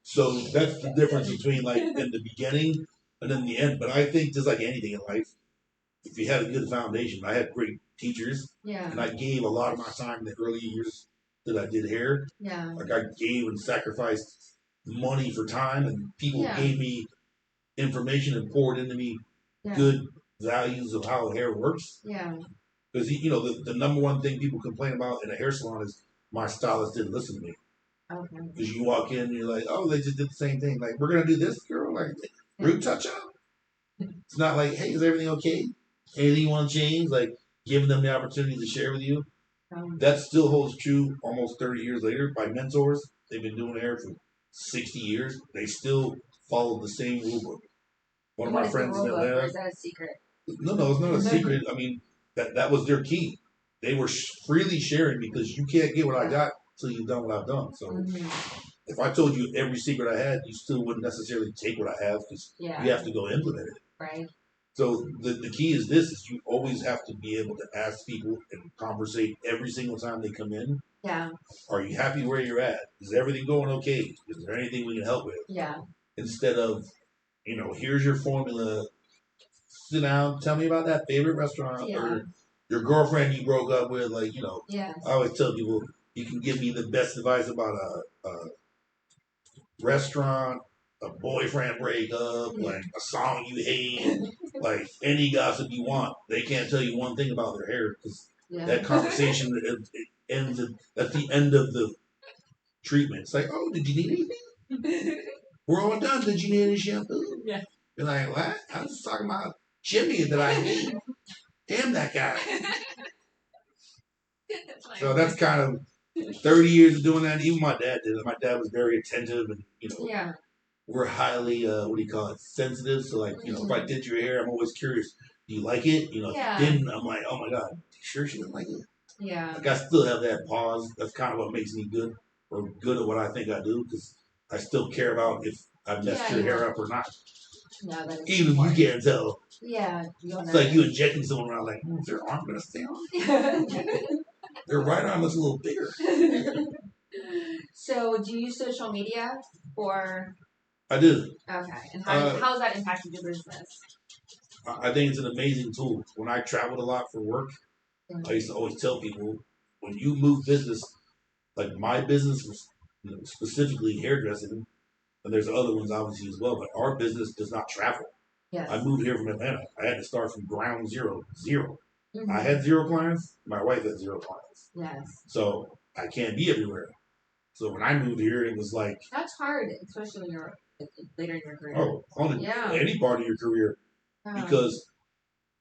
So that's the difference between, in the beginning and then the end. But I think just like anything in life, if you had a good foundation, I had great teachers. Yeah. And I gave a lot of my time in the early years that I did hair. Yeah. I gave and sacrificed money for time, and people gave me information and poured into me good values of how hair works. Yeah. Because, the number one thing people complain about in a hair salon is my stylist didn't listen to me. Okay. Because you walk in and you're like, oh, they just did the same thing. We're going to do this, girl? Root touch-up? It's not hey, is everything okay? Anything you want to change? Giving them the opportunity to share with you. That still holds true almost 30 years later. My mentors, they've been doing hair for 60 years. They still follow the same rule book. One of my friends in Atlanta. Or is that a secret? No, it's not a secret. I mean, that was their key. They were freely sharing because you can't get what I got until you've done what I've done. So if I told you every secret I had, you still wouldn't necessarily take what I have because you have to go implement it. Right. So the key is this: is you always have to be able to ask people and conversate every single time they come in. Yeah. Are you happy where you're at? Is everything going okay? Is there anything we can help with? Yeah. Instead of, here's your formula. Sit down. Tell me about that favorite restaurant or your girlfriend you broke up with. Yes. I always tell people you can give me the best advice about a restaurant, a boyfriend breakup, like a song you hate, like any gossip you want. They can't tell you one thing about their hair because that conversation it ends at the end of the treatment. It's like, oh, did you need anything? We're all done. Did you need any shampoo? Yeah. You're like, what? I was just talking about Jimmy that I hate. Damn that guy. So that's kind of 30 years of doing that. Even my dad did it. My dad was very attentive and, we're highly, sensitive. So, if I did your hair, I'm always curious. Do you like it? If you didn't, I'm like, oh my God, you sure she didn't like it? Yeah. Like, I still have that pause. That's kind of what makes me good or good at what I think I do because I still care about if I messed your hair up or not. No, that is even if you can't tell. Yeah. It's like you injecting someone around, like, is their arm going to stay on? Their right arm looks a little bigger. So, do you use social media or? I do. Okay. And how has that impacted your business? I think it's an amazing tool. When I traveled a lot for work, I used to always tell people, when you move business, like my business was specifically hairdressing, and there's other ones obviously as well, but our business does not travel. Yes. I moved here from Atlanta. I had to start from ground zero. Mm-hmm. I had 0 clients. My wife had 0 clients. Yes. So I can't be everywhere. So when I moved here, it was like... That's hard, especially when you're later in your career. Any part of your career. Because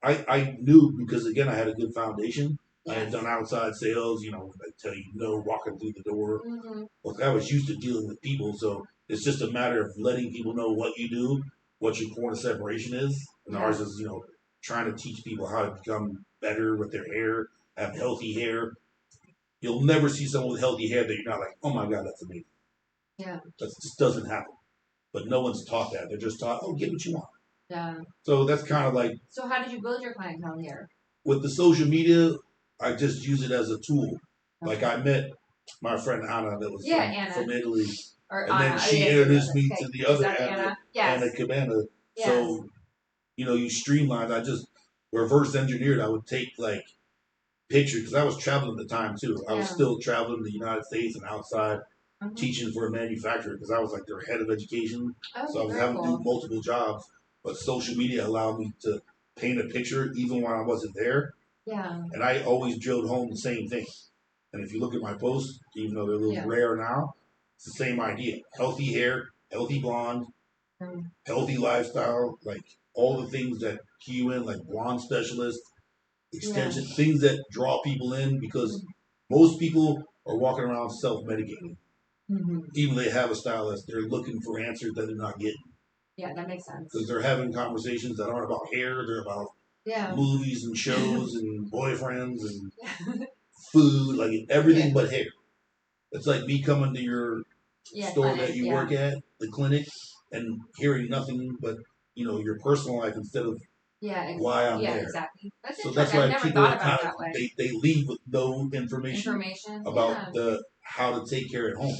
I knew, because again, I had a good foundation. Yes. I had done outside sales, I tell you, walking through the door. Mm-hmm. Well, I was used to dealing with people, so it's just a matter of letting people know what you do, what your point of separation is. And ours is, trying to teach people how to become better with their hair, have healthy hair. You'll never see someone with healthy hair that you're not like, oh my God, that's amazing. Yeah. That just doesn't happen. But no one's taught that. They're just taught, oh, get what you want. Yeah. So that's kind of like... So how did you build your clientele here? With the social media, I just use it as a tool. Okay. Like I met my friend Anna that was from Italy. And then she introduced me to the other Anna, Anna Cabana. Yes. So, you streamlined. I just reverse engineered. I would take like pictures because I was traveling at the time too. I was still traveling the United States and outside teaching for a manufacturer because I was like their head of education. So I was having to do multiple jobs. But social media allowed me to paint a picture even when I wasn't there. Yeah. And I always drilled home the same thing. And if you look at my posts, even though they're a little rare now, it's the same idea. Healthy hair, healthy blonde, healthy lifestyle, like all the things that key you in, like blonde specialist, extension, things that draw people in because most people are walking around self-medicating. Mm-hmm. Even they have a stylist, they're looking for answers that they're not getting. Yeah, that makes sense. Because they're having conversations that aren't about hair, they're about movies and shows and boyfriends and food, like everything but hair. It's like me coming to your store that you work at, the clinic, and hearing nothing but, your personal life instead of why I'm there. Exactly. That's why people they leave with no information about how to take care at home.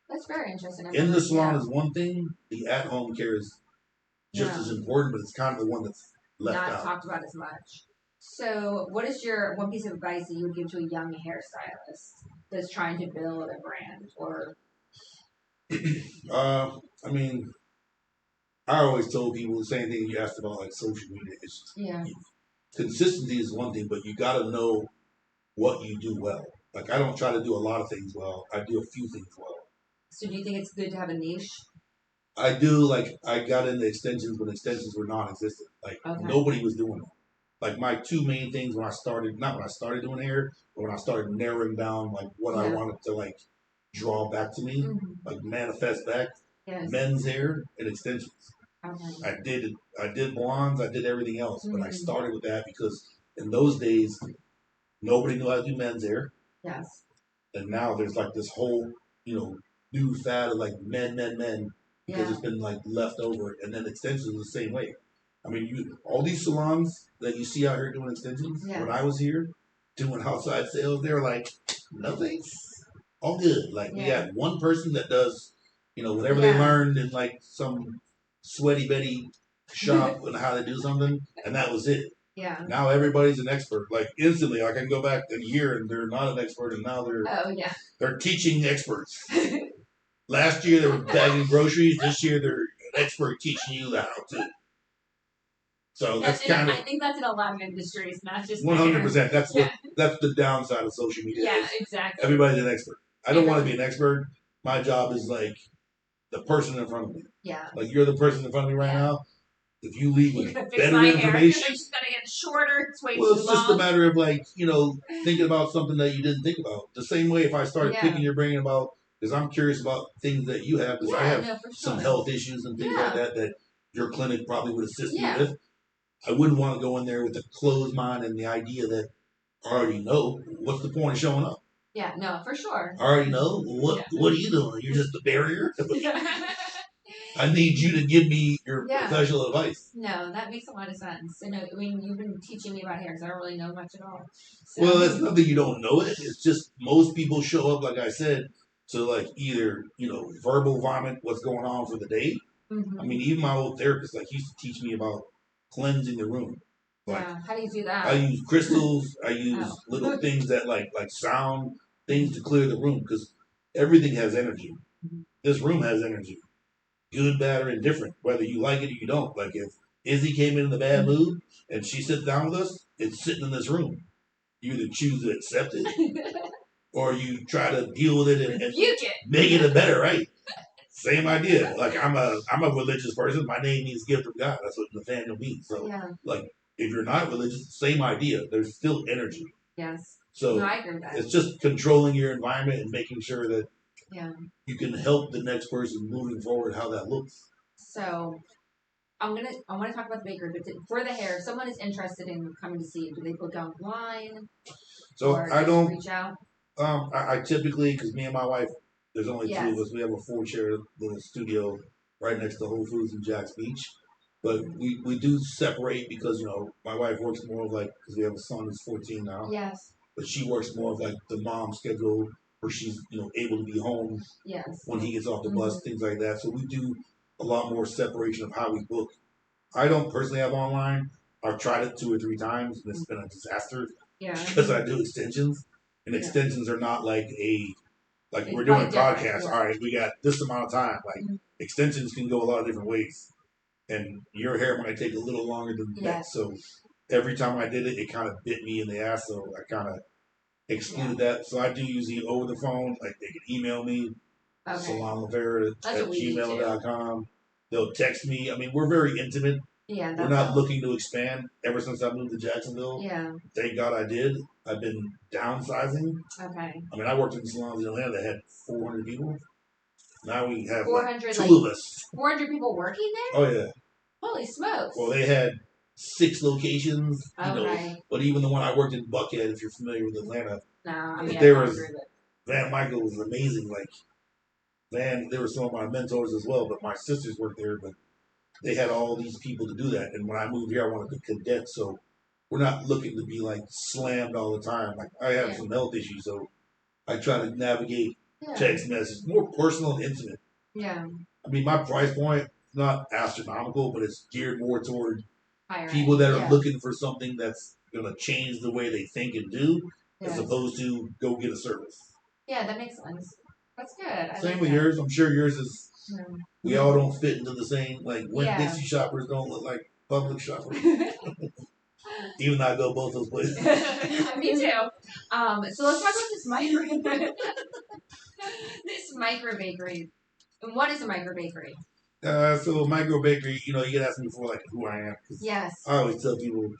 That's very interesting. In the salon is one thing, the at-home care is just as important, but it's kind of the one that's left out. Not talked about as much. So, what is your one piece of advice that you would give to a young hairstylist that's trying to build a brand? Or, I always told people the same thing you asked about, like social media. Consistency is one thing, but you got to know what you do well. Like I don't try to do a lot of things well. I do a few things well. So, do you think it's good to have a niche? I do. Like I got into extensions when extensions were non-existent. Like nobody was doing them. Like my 2 main things when I started, not when I started doing hair, but when I started narrowing down like what I wanted to like draw back to me, like manifest back, men's hair and extensions. Okay. I did blondes, I did everything else, but I started with that because in those days nobody knew how to do men's hair. Yes. And now there's like this whole, new fad of like men, because it's been like left over, and then extensions the same way. I mean, all these salons that you see out here doing extensions. Yeah. When I was here doing outside sales, they were like, no thanks, all good. Like we got one person that does, whatever they learned in like some sweaty Betty shop and how to do something, and that was it. Yeah. Now everybody's an expert. Like instantly, I can go back a year and they're not an expert, and now they're teaching experts. Last year they were bagging groceries. This year they're an expert teaching you how to. So that's kind of. I think that's in a lot of industries, not just 100%. That's the downside of social media. Yeah, exactly. Everybody's an expert. I don't want to be an expert. My job is like the person in front of me. Yeah. Like you're the person in front of me right now. If you leave with better information, it's gonna get shorter. It's way too just a matter of like thinking about something that you didn't think about. The same way if I started picking your brain about, because I'm curious about things that you have, because I have some health issues and things like that your clinic probably would assist me with. I wouldn't want to go in there with a closed mind and the idea that I already know. What's the point of showing up? Yeah, no, for sure. I already know. What are you doing? You're just a barrier? I need you to give me your professional advice. No, that makes a lot of sense. And I mean, you've been teaching me about hair because I don't really know much at all. So. Well, it's not that you don't know it. It's just most people show up, like I said, to like either, verbal vomit what's going on for the day. Mm-hmm. I mean, even my old therapist, like, he used to teach me about cleansing the room. Like, how do you do that? I use crystals. I use little things that like sound things to clear the room, because everything has energy. Mm-hmm. This room has energy. Good, bad, or indifferent, whether you like it or you don't. Like if Izzy came in a bad mood and she sits down with us, it's sitting in this room. You either choose to accept it or you try to deal with it and make it a better, right? Same idea. Like I'm a religious person. My name means gift of God. That's what Nathaniel means. So like if you're not religious, same idea. There's still energy. Yes. So I agree with that. It's just controlling your environment and making sure that you can help the next person moving forward how that looks. So I want to talk about the bakery, but for the hair, if someone is interested in coming to see you, do they book online? So I don't reach out. I typically, because me and my wife, there's only two of us. We have a 4-chair little studio right next to Whole Foods in Jax Beach. But we do separate because my wife works more of like, because we have a son who's 14 now. Yes. But she works more of like the mom schedule, where she's able to be home when he gets off the bus, things like that. So we do a lot more separation of how we book. I don't personally have online. I've tried it 2 or 3 times, and it's been a disaster. Yeah. Because I do extensions, and extensions are not like we're doing a podcast. All right, we got this amount of time. Like extensions can go a lot of different ways, and your hair might take a little longer than that. So every time I did it, it kind of bit me in the ass. So I kind of excluded that. So I do usually over the phone. Like they can email me, Salon La Fera at gmail.com. They'll text me. I mean, we're very intimate. Yeah, we're not looking to expand. Ever since I moved to Jacksonville, thank God I did. I've been downsizing. Okay. I mean, I worked in salons in Atlanta that had 400 people. Now we have 400, 2 of us. 400 people working there? Oh yeah. Holy smokes! Well, they had 6 locations. But even the one I worked in Buckhead, if you're familiar with Atlanta, Van Michael was amazing. Like they were some of my mentors as well. But my sisters worked there, but they had all these people to do that. And when I moved here, I wanted to condense. So we're not looking to be like slammed all the time. Like I have some health issues, so I try to navigate text messages, more personal and intimate. Yeah. I mean, my price point is not astronomical, but it's geared more toward people that are looking for something that's going to change the way they think and do, as opposed to go get a service. Yeah, that makes sense. That's good. Same with yours. I'm sure yours is. We all don't fit into the same, like, Dixie shoppers don't look like public shoppers. Even though I go both those places. Me too. So let's talk about this micro bakery. And what is a micro bakery? So a micro bakery, you get asked me before, like, who I am. Yes. I always tell people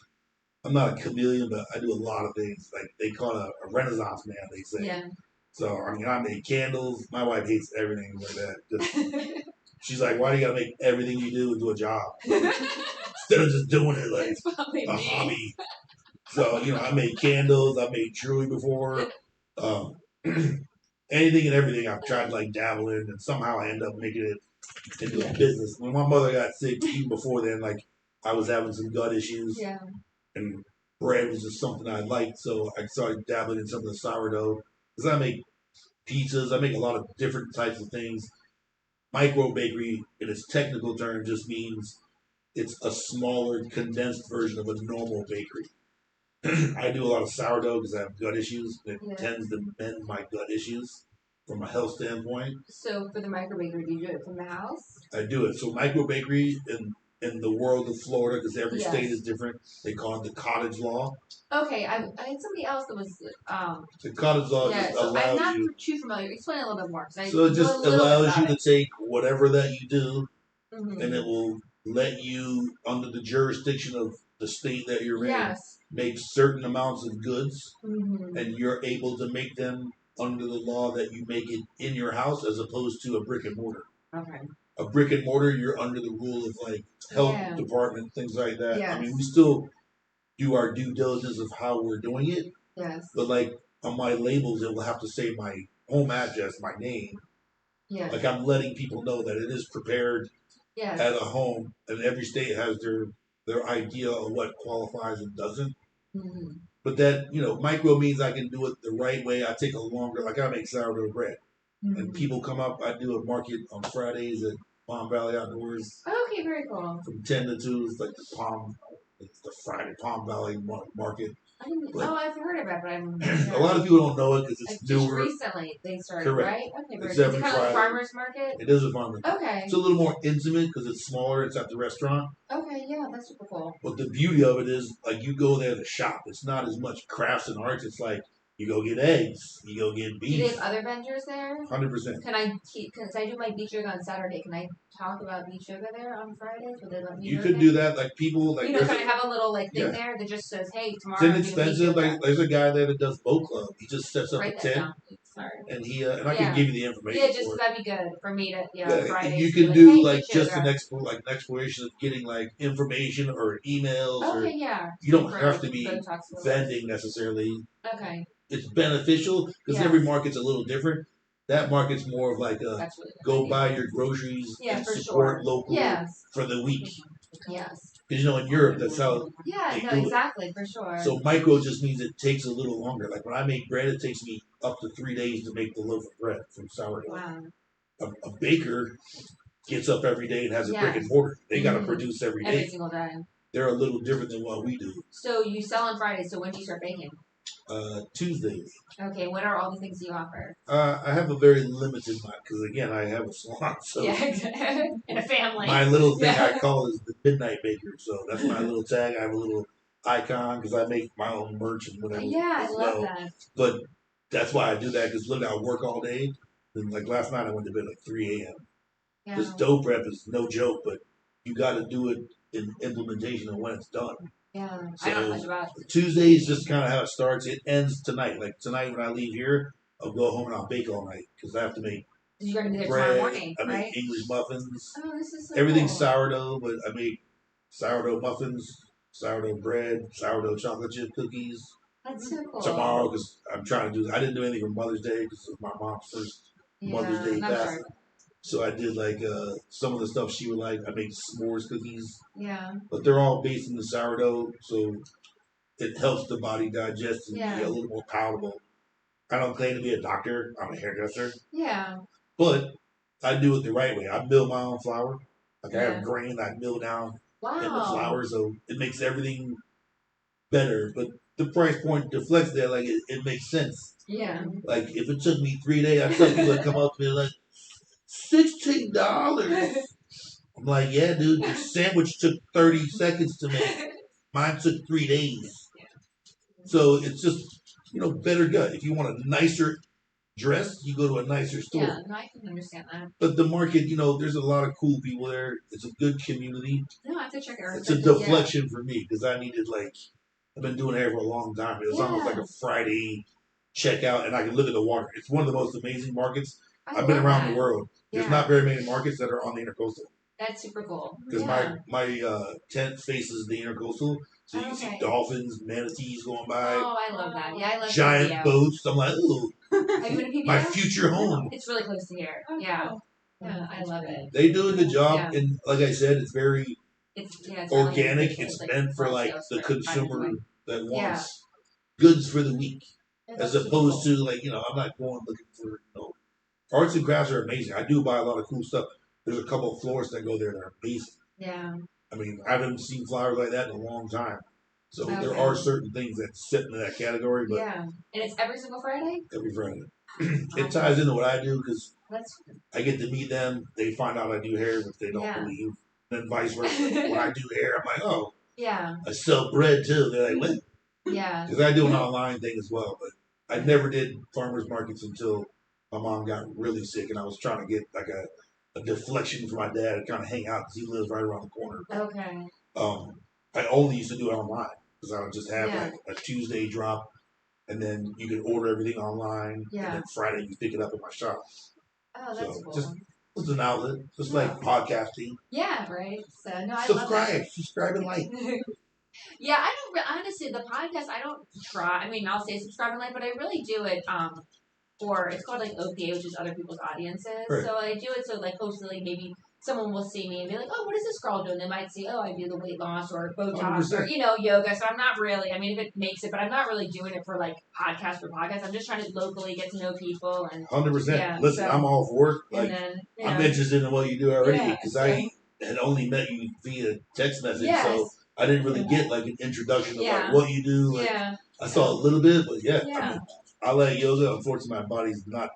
I'm not a chameleon, but I do a lot of things. Like, they call it a renaissance man, they say. Yeah. So, I mean, I make candles. My wife hates everything like that. She's like, why do you got to make everything you do into a job? Instead of just doing it like a hobby. So, I made candles. I made jewelry before. Anything and everything I've tried to, like, dabble in. And somehow I end up making it into a business. When my mother got sick, even before then, like, I was having some gut issues. Yeah. And bread was just something I liked, so I started dabbling in some of the sourdough. Because I make pizzas, I make a lot of different types of things. Micro bakery, in its technical term, just means it's a smaller, condensed version of a normal bakery. I do a lot of sourdough because I have gut issues. It tends to mend my gut issues from a health standpoint. So for the micro bakery, do you do it from the house? I do it. So micro bakery in the world of Florida, because every state is different, they call it the cottage law. Okay, I had somebody else that was the cottage law just allows I'm not you. too familiar. Explain a little bit more. So it just allows you to take whatever that you do, and it will let you, under the jurisdiction of the state that you're in, make certain amounts of goods, and you're able to make them under the law that you make it in your house as opposed to a brick and mortar. Okay. A brick and mortar, you're under the rule of like health department, things like that. Yes. I mean, we still do our due diligence of how we're doing it. Yes. But like on my labels, it will have to say my home address, my name. Yes. Like I'm letting people know that it is prepared at a home, and every state has their idea of what qualifies and doesn't. Mm-hmm. But that, micro means I can do it the right way. I take a longer, like I make sourdough bread. Mm-hmm. And people come up, I do a market on Fridays at Palm Valley Outdoors. Okay, very cool. From 10 to 2, it's like the Friday Palm Valley market. I've heard about it, but I'm a lot of people don't know it because it's newer. Just recently they started, correct. Right? Okay, it's is it kind of like a farmer's market? It is a farmer's market. Okay. It's a little more intimate because it's smaller. It's at the restaurant. Okay, yeah, that's super cool. But the beauty of it is, like, you go there to shop. It's not as much crafts and arts. It's like, you go get eggs. You go get beef. Do they have other vendors there? 100%. Can I do my beach yoga on Saturday? Can I talk about beach yoga there on Fridays? Would they let me? You could do that. Like people, like can I have a little thing there that just says, "Hey, tomorrow." It's inexpensive. Like there's a guy there that does boat club. He just sets up a tent. Sorry. And I can give you the information. Yeah, just that'd be good for me to Fridays. You can do like just an exploration of getting like information or emails. Okay, yeah. You don't have to be vending necessarily. Okay. It's beneficial because every market's a little different. That market's more of like a go buy your groceries and support local for the week. Yes. Because in Europe that's how they do exactly it. For sure. So micro just means it takes a little longer. Like when I make bread, it takes me up to 3 days to make the loaf of bread from sourdough. Wow. A baker gets up every day and has a brick and mortar. They got to produce every day. Every single day. They're a little different than what we do. So you sell on Fridays. So when do you start baking? Tuesdays. Okay, what are all the things you offer? I have a very limited because again I have a salon, so and a family. My little thing I call is the midnight baker. So that's my little tag. I have a little icon because I make my own merch and whatever. Yeah, I love that. But that's why I do that because look, I work all day. And like last night, I went to bed at 3 a.m. Yeah. This dough prep is no joke, but you got to do it in implementation and when it's done. Yeah, so I don't know much about it. Tuesday is just kind of how it starts. It ends tonight. Like tonight when I leave here, I'll go home and I'll bake all night because I have to make You're gonna be there bread. Tomorrow morning, I make right? English muffins. Oh, this is so Everything's cool. sourdough, but I make sourdough muffins, sourdough bread, sourdough chocolate chip cookies. That's so cool. Tomorrow because I'm trying to do. I didn't do anything for Mother's Day because it was my mom's first Mother's Day fast. Sure. So I did like some of the stuff she would like. I made s'mores cookies. Yeah. But they're all based in the sourdough, so it helps the body digest and be a little more palatable. I don't claim to be a doctor. I'm a hairdresser. Yeah. But I do it the right way. I mill my own flour. Like I have grain I mill down in the flour, so it makes everything better. But the price point deflects there. Like it makes sense. Yeah. Like if it took me 3 days, I tell people to come up to me like $16. I'm like, yeah, dude, the sandwich took 30 seconds to make. Mine took 3 days. So it's just, better gut. If you want a nicer dress, you go to a nicer store. Yeah, no, I can understand that. But the market, there's a lot of cool people there. It's a good community. No, I have to check it out. It's a deflection for me because I needed, I've been doing hair for a long time. It was almost like a Friday checkout, and I can look at the water. It's one of the most amazing markets. I've been around the world. There's not very many markets that are on the intercoastal. That's super cool. Because my tent faces the intercoastal, so you can see dolphins, manatees going by. Oh, I love that. Yeah, I love giant boats. I'm like, ooh, my future home. It's really close to here. Yeah, yeah, I love it. They do a good job, and like I said, it's very it's organic. It's meant for like the consumer that wants goods for the week, as opposed to like I'm not going looking for arts and crafts are amazing. I do buy a lot of cool stuff. There's a couple of florists that go there that are amazing. Yeah. I mean, I haven't seen flowers like that in a long time. So there are certain things that sit in that category. But and it's every single Friday? Every Friday. It ties into what I do because I get to meet them. They find out I do hair, but they don't believe. Then vice versa. When I do hair, I'm like, oh. Yeah. I sell bread too. They're like, what? Yeah. Because I do an online thing as well. But I never did farmers markets until my mom got really sick and I was trying to get like a deflection for my dad to kind of hang out because he lives right around the corner. Okay. I only used to do it online because I would just have like a Tuesday drop. And then you can order everything online. Yeah. And then Friday you pick it up at my shop. Oh, that's cool. Just an outlet, just like podcasting. Yeah, right. So no, I love that. Subscribe and like. Yeah, I don't honestly the podcast. I don't try. I mean, I'll say subscribe and like, but I really do it. For it's called like OPA, which is other people's audiences. Right. So I do it so like hopefully maybe someone will see me and be like, oh, what is this girl doing? They might see, oh, I do the weight loss or Botox 100%. Or yoga. So I'm not really. I mean, if it makes it, but I'm not really doing it for like podcast for podcast. I'm just trying to locally get to know people and 100%. Yeah, listen, so, I'm all for it. Like, I'm interested in what you do already because I had only met you via text message, so I didn't really get like an introduction of like what you do. Like, I saw a little bit, but I mean, I like yoga. Unfortunately, my body's not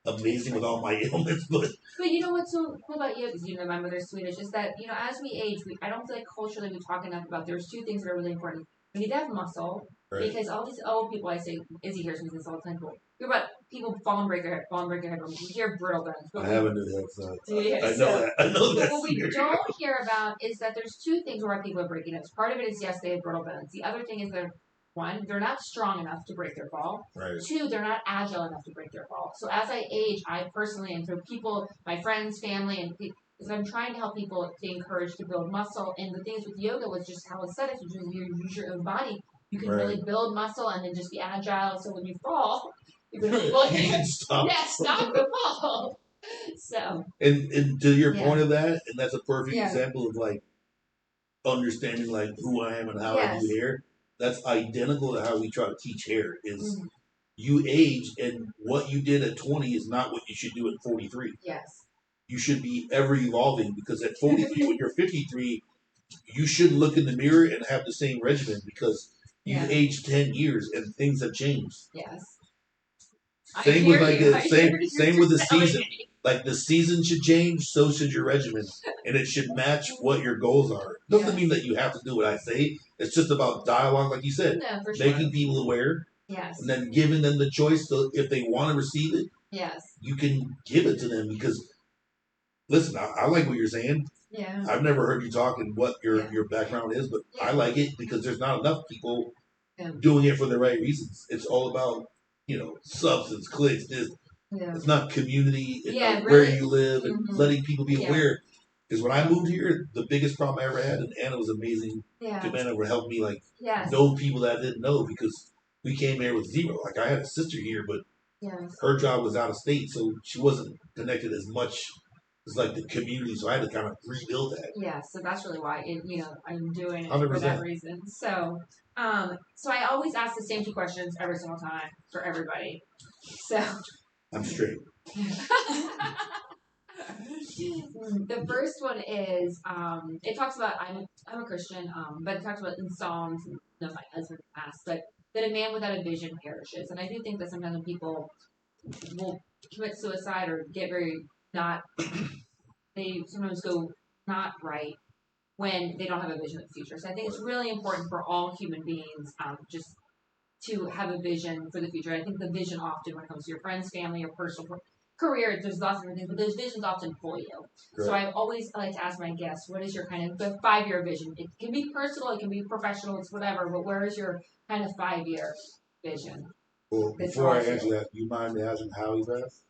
amazing with all my ailments, but you know what's so cool about yoga? Because my mother's Swedish. Is that as we age, I don't feel like culturally we talk enough about. There's two things that are really important. We need to have muscle because all these old people. I say Izzy hears me this all the time. You're about people fall and break their head. You hear brittle bones. I haven't heard that. So I know that. I know that. What we don't hear about is that there's two things why people are breaking it. Part of it is yes, they have brittle bones. The other thing is one, they're not strong enough to break their fall. Right. Two, they're not agile enough to break their fall. So as I age, I personally, and through people, my friends, family, and is I'm trying to help people be encouraged to build muscle. And the things with yoga was just how aesthetics, which is you use your own body. You can really build muscle and then just be agile. So when you fall, you can stop. Yeah, stop the fall. So. And to your point of that, and that's a perfect example of like understanding like who I am and how I do hair. That's identical to how we try to teach hair. Is you age and what you did at 20 is not what you should do at 43. Yes. You should be ever evolving because at 43, when you're 53, you should look in the mirror and have the same regimen because you've aged 10 years and things have changed. Yes. Same with like same with the season. Like the season should change, so should your regimen, and it should match what your goals are. Doesn't mean that you have to do what I say. It's just about dialogue, like you said, making people aware, and then giving them the choice. So if they want to receive it, you can give it to them. Because listen, I like what you're saying. Yeah. I've never heard you talk and what your background is, but I like it because there's not enough people doing it for the right reasons. It's all about substance, clicks, this. Yeah. It's not community. It's where you live and letting people be aware. Because when I moved here, the biggest problem I ever had, and Anna was amazing. Yeah. Amanda would help me know people that I didn't know because we came here with zero. Like I had a sister here, but her job was out of state, so she wasn't connected as much as like the community. So I had to kind of rebuild that. Yeah. So that's really why I'm doing it 100%. For that reason. So I always ask the same two questions every single time for everybody. So. I'm straight. The first one is it talks about I'm a Christian, but it talks about in Psalms, my husband passed, but that a man without a vision perishes. And I do think that sometimes when people will commit suicide or get they sometimes go not right when they don't have a vision of the future. So I think it's really important for all human beings just to have a vision for the future. I think the vision often when it comes to your friends, family, or personal career, there's lots of different things, but those visions often pull you. Great. So I always like to ask my guests, what is your kind of the 5-year vision? It can be personal, it can be professional, it's whatever, but where is your kind of 5-year vision? Well, before I answer that, do you mind me asking how he passed?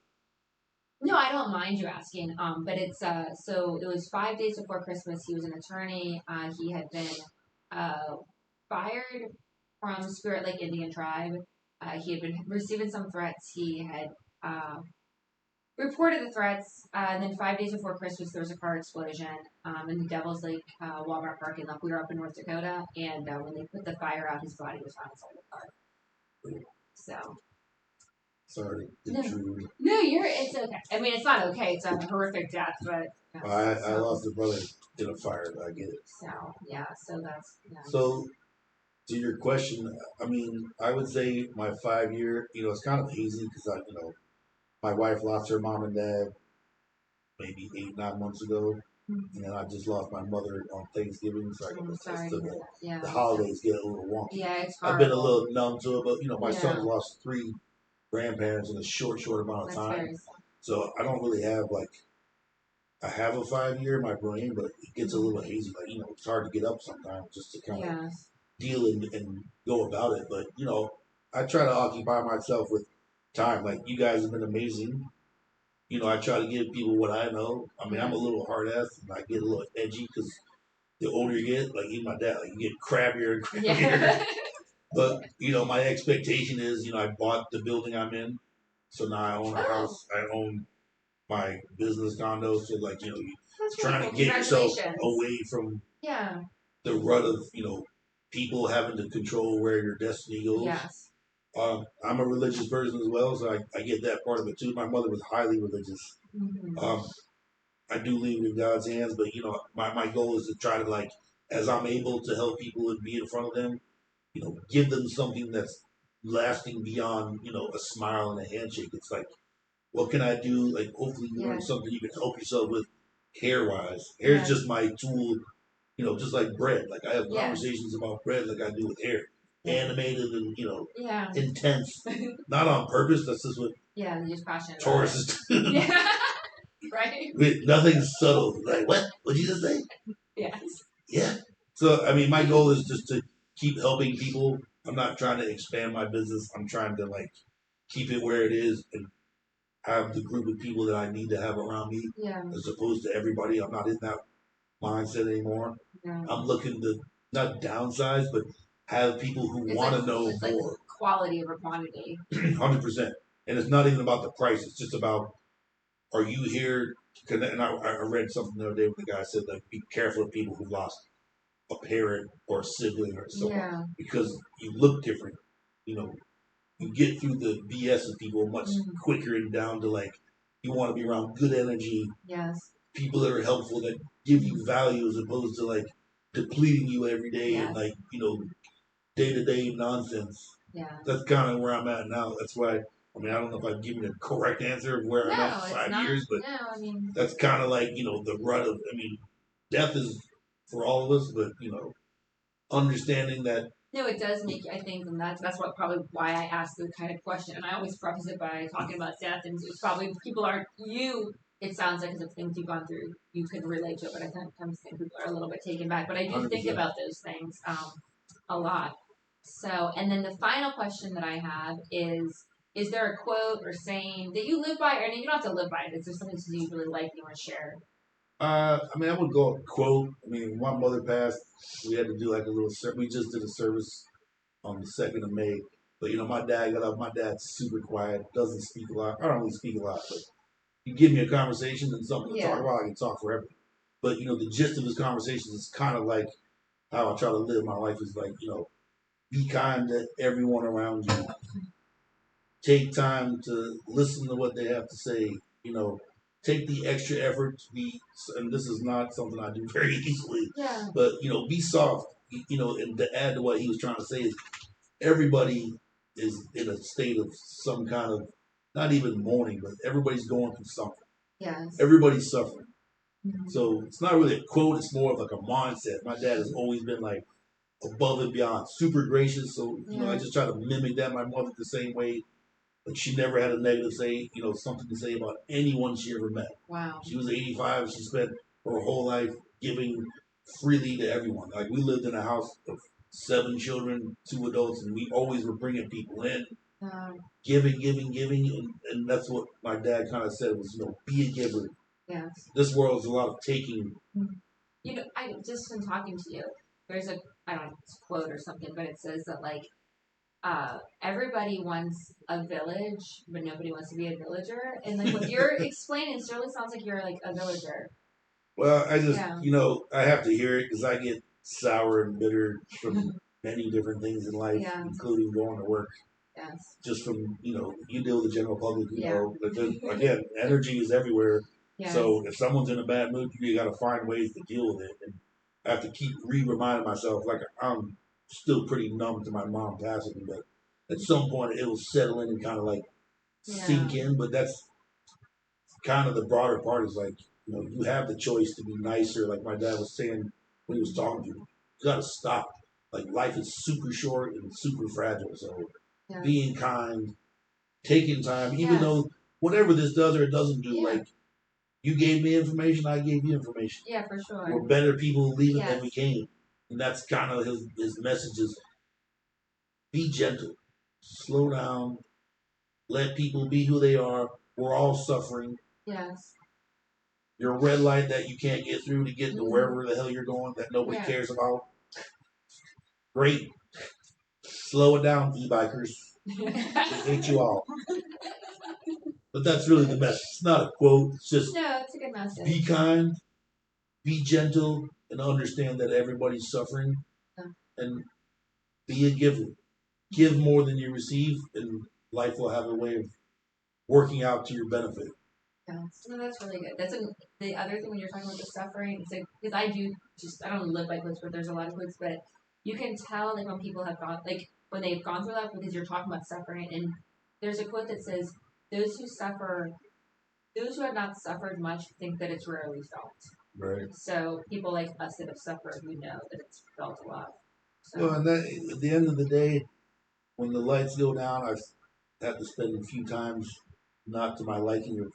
No, I don't mind you asking. But it's so it was 5 days before Christmas. He was an attorney. He had been fired from Spirit Lake Indian Tribe. He had been receiving some threats. He had reported the threats, and then 5 days before Christmas, there was a car explosion in the Devil's Lake Walmart parking lot. We were up in North Dakota, and when they put the fire out, his body was found inside the car. So. Sorry, no, intrude. No, it's okay. I mean, it's not okay. It's a horrific death, but. I lost a brother in a fire. I get it. So, yeah, so that's. Yeah. So, to your question, I mean, I would say my 5 year, it's kind of hazy because my wife lost her mom and dad maybe 8, 9 months ago. Mm-hmm. And then I just lost my mother on Thanksgiving, so the holidays get a little wonky. Yeah, it's horrible. I've been a little numb to it, but my son's lost 3 grandparents in a short amount of time. So I don't really have I have a 5 year in my brain, but it gets a little hazy. It's hard to get up sometimes just to kind of deal and go about it. But I try to occupy myself with time. Like you guys have been amazing. I try to give people what I know. I mean, I'm a little hard ass and I get a little edgy because the older you get, like even my dad, you get crabbier and crabbier. Yeah. But my expectation is, I bought the building I'm in, so now I own a house. I own my business condo. So trying to get yourself away from the rut of people having to control where your destiny goes. Yes. I'm a religious person as well, so I get that part of it too. My mother was highly religious. Mm-hmm. I do leave it in God's hands, but my goal is to try to as I'm able to help people and be in front of them, give them something that's lasting beyond a smile and a handshake. It's what can I do? Hopefully you learn something you can help yourself with hair wise. Hair is just my tool, just like bread. I have conversations about bread like I do with hair. Animated and, intense. Not on purpose. That's just what you're just passionate Tauruses do. Yeah. Right? With nothing subtle. What? What'd you just say? Yes. Yeah. So, I mean, my goal is just to keep helping people. I'm not trying to expand my business. I'm trying to, keep it where it is and have the group of people that I need to have around me as opposed to everybody. I'm not in that mindset anymore. Yeah. I'm looking to not downsize, but have people who want to know more. Quality over quantity. 100%. And it's not even about the price. It's just about, are you here? And I read something the other day where the guy said, be careful of people who lost a parent or a sibling or someone because you look different. You get through the BS of people much quicker and down to you want to be around good energy. Yes. People that are helpful that give you value as opposed to depleting you every day and day-to-day nonsense. Yeah. That's kind of where I'm at now. That's why I don't know if I've given a correct answer of where I'm at 5 years, but that's kind of the rut of death is for all of us, but understanding that. No, it does make, I think, and that's what probably why I asked the kind of question, and I always preface it by talking about death, and it's probably people aren't, it sounds like, because of things you've gone through, you could relate to it, but I sometimes think people are a little bit taken back, but I do 100%. Think about those things a lot. So, and then the final question that I have is there a quote or saying that you live by, or you don't have to live by it, is there something that you really like you want to share? I would go a quote. When my mother passed, we had to do a little service. We just did a service on the 2nd of May. But, my dad got up. My dad's super quiet, doesn't speak a lot. I don't really speak a lot, but you give me a conversation and something to talk about, I can talk forever. But, the gist of his conversations is kind of like how I try to live my life is be kind to everyone around you. Take time to listen to what they have to say, take the extra effort to be, and this is not something I do very easily, but, be soft, and to add to what he was trying to say is everybody is in a state of some kind of, not even mourning, but everybody's going through something. Yes. Everybody's suffering. Mm-hmm. So it's not really a quote, it's more of a mindset. My dad has always been above and beyond, super gracious. So, I just try to mimic that. My mother the same way. She never had a negative something to say about anyone she ever met. Wow. She was 85. She spent her whole life giving freely to everyone. We lived in a house of 7 children, 2 adults, and we always were bringing people in, giving, and that's what my dad kind of said was, be a giver. Yes. This world is a lot of taking. I just been talking to you. There's I don't know if it's a quote or something, but it says that everybody wants a village, but nobody wants to be a villager. And like what you're explaining, it certainly sounds like you're like a villager. Well, I just, I have to hear it because I get sour and bitter from many different things in life, including going to work. Yes. Just from, you deal with the general public, but again, energy is everywhere. Yes. So if someone's in a bad mood, you got to find ways to deal with it. And I have to keep reminding myself, like I'm still pretty numb to my mom passing, but at some point it will settle in and kind of like sink in. But that's kind of the broader part is like, you have the choice to be nicer. Like my dad was saying when he was talking to you got to stop. Like life is super short and super fragile. So being kind, taking time, even though whatever this does or it doesn't do, like you gave me information, I gave you information. Yeah, for sure. We're better people leaving than we came. And that's kind of his message is be gentle, slow down, let people be who they are. We're all suffering. Yes. Your red light that you can't get through to get to wherever the hell you're going that nobody cares about. Great. Slow it down, e-bikers. They hate you all. But that's really the message. It's not a quote. It's just it's a good message. Be kind, be gentle, and understand that everybody's suffering. And be a giver. Give more than you receive, and life will have a way of working out to your benefit. No, that's really good. The other thing when you're talking about the suffering, it's like, because I don't live by quotes, but there's a lot of quotes, but you can tell like when people have gone, like when they've gone through that, because you're talking about suffering, and there's a quote that says, those who have not suffered much think that it's rarely felt. Right. So people like us that have suffered, we know that it's felt a lot. So. Well, and that, at the end of the day, when the lights go down, I've had to spend a few times, not to my liking, of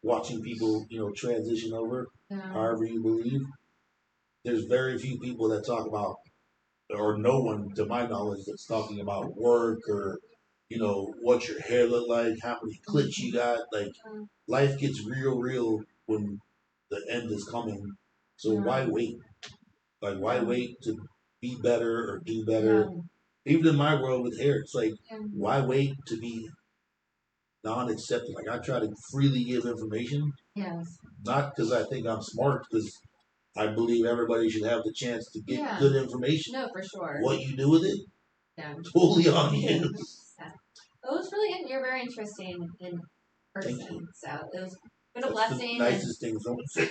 watching people, transition over, however you believe. There's very few people that talk about, or no one, to my knowledge, that's talking about work or, what your hair look like, how many clips you got. Like, life gets real when the end is coming. So why wait? Like, why wait to be better or do better? Even in my world with hair, it's like, why wait to be non-accepted? Like, I try to freely give information. Yes. Not because I think I'm smart, because I believe everybody should have the chance to get good information. No, for sure. What you do with it, totally on you. It was really, you're very interesting in person. So it was been a blessing. The nicest thing someone said.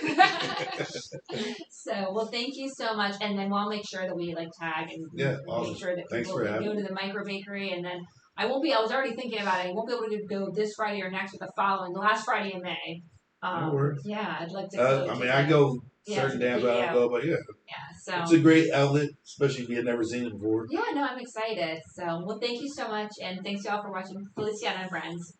So, well, thank you so much. And then we'll make sure that we tag and make sure that people can go to the micro bakery. And then I was already thinking about it. I won't be able to go this Friday or next, but the last Friday in May. I'd like to go. I go certain days I don't go, but so it's a great outlet, especially if you had never seen it before. Yeah, no, I'm excited. So, well, thank you so much, and thanks y'all for watching Feliciana and Friends.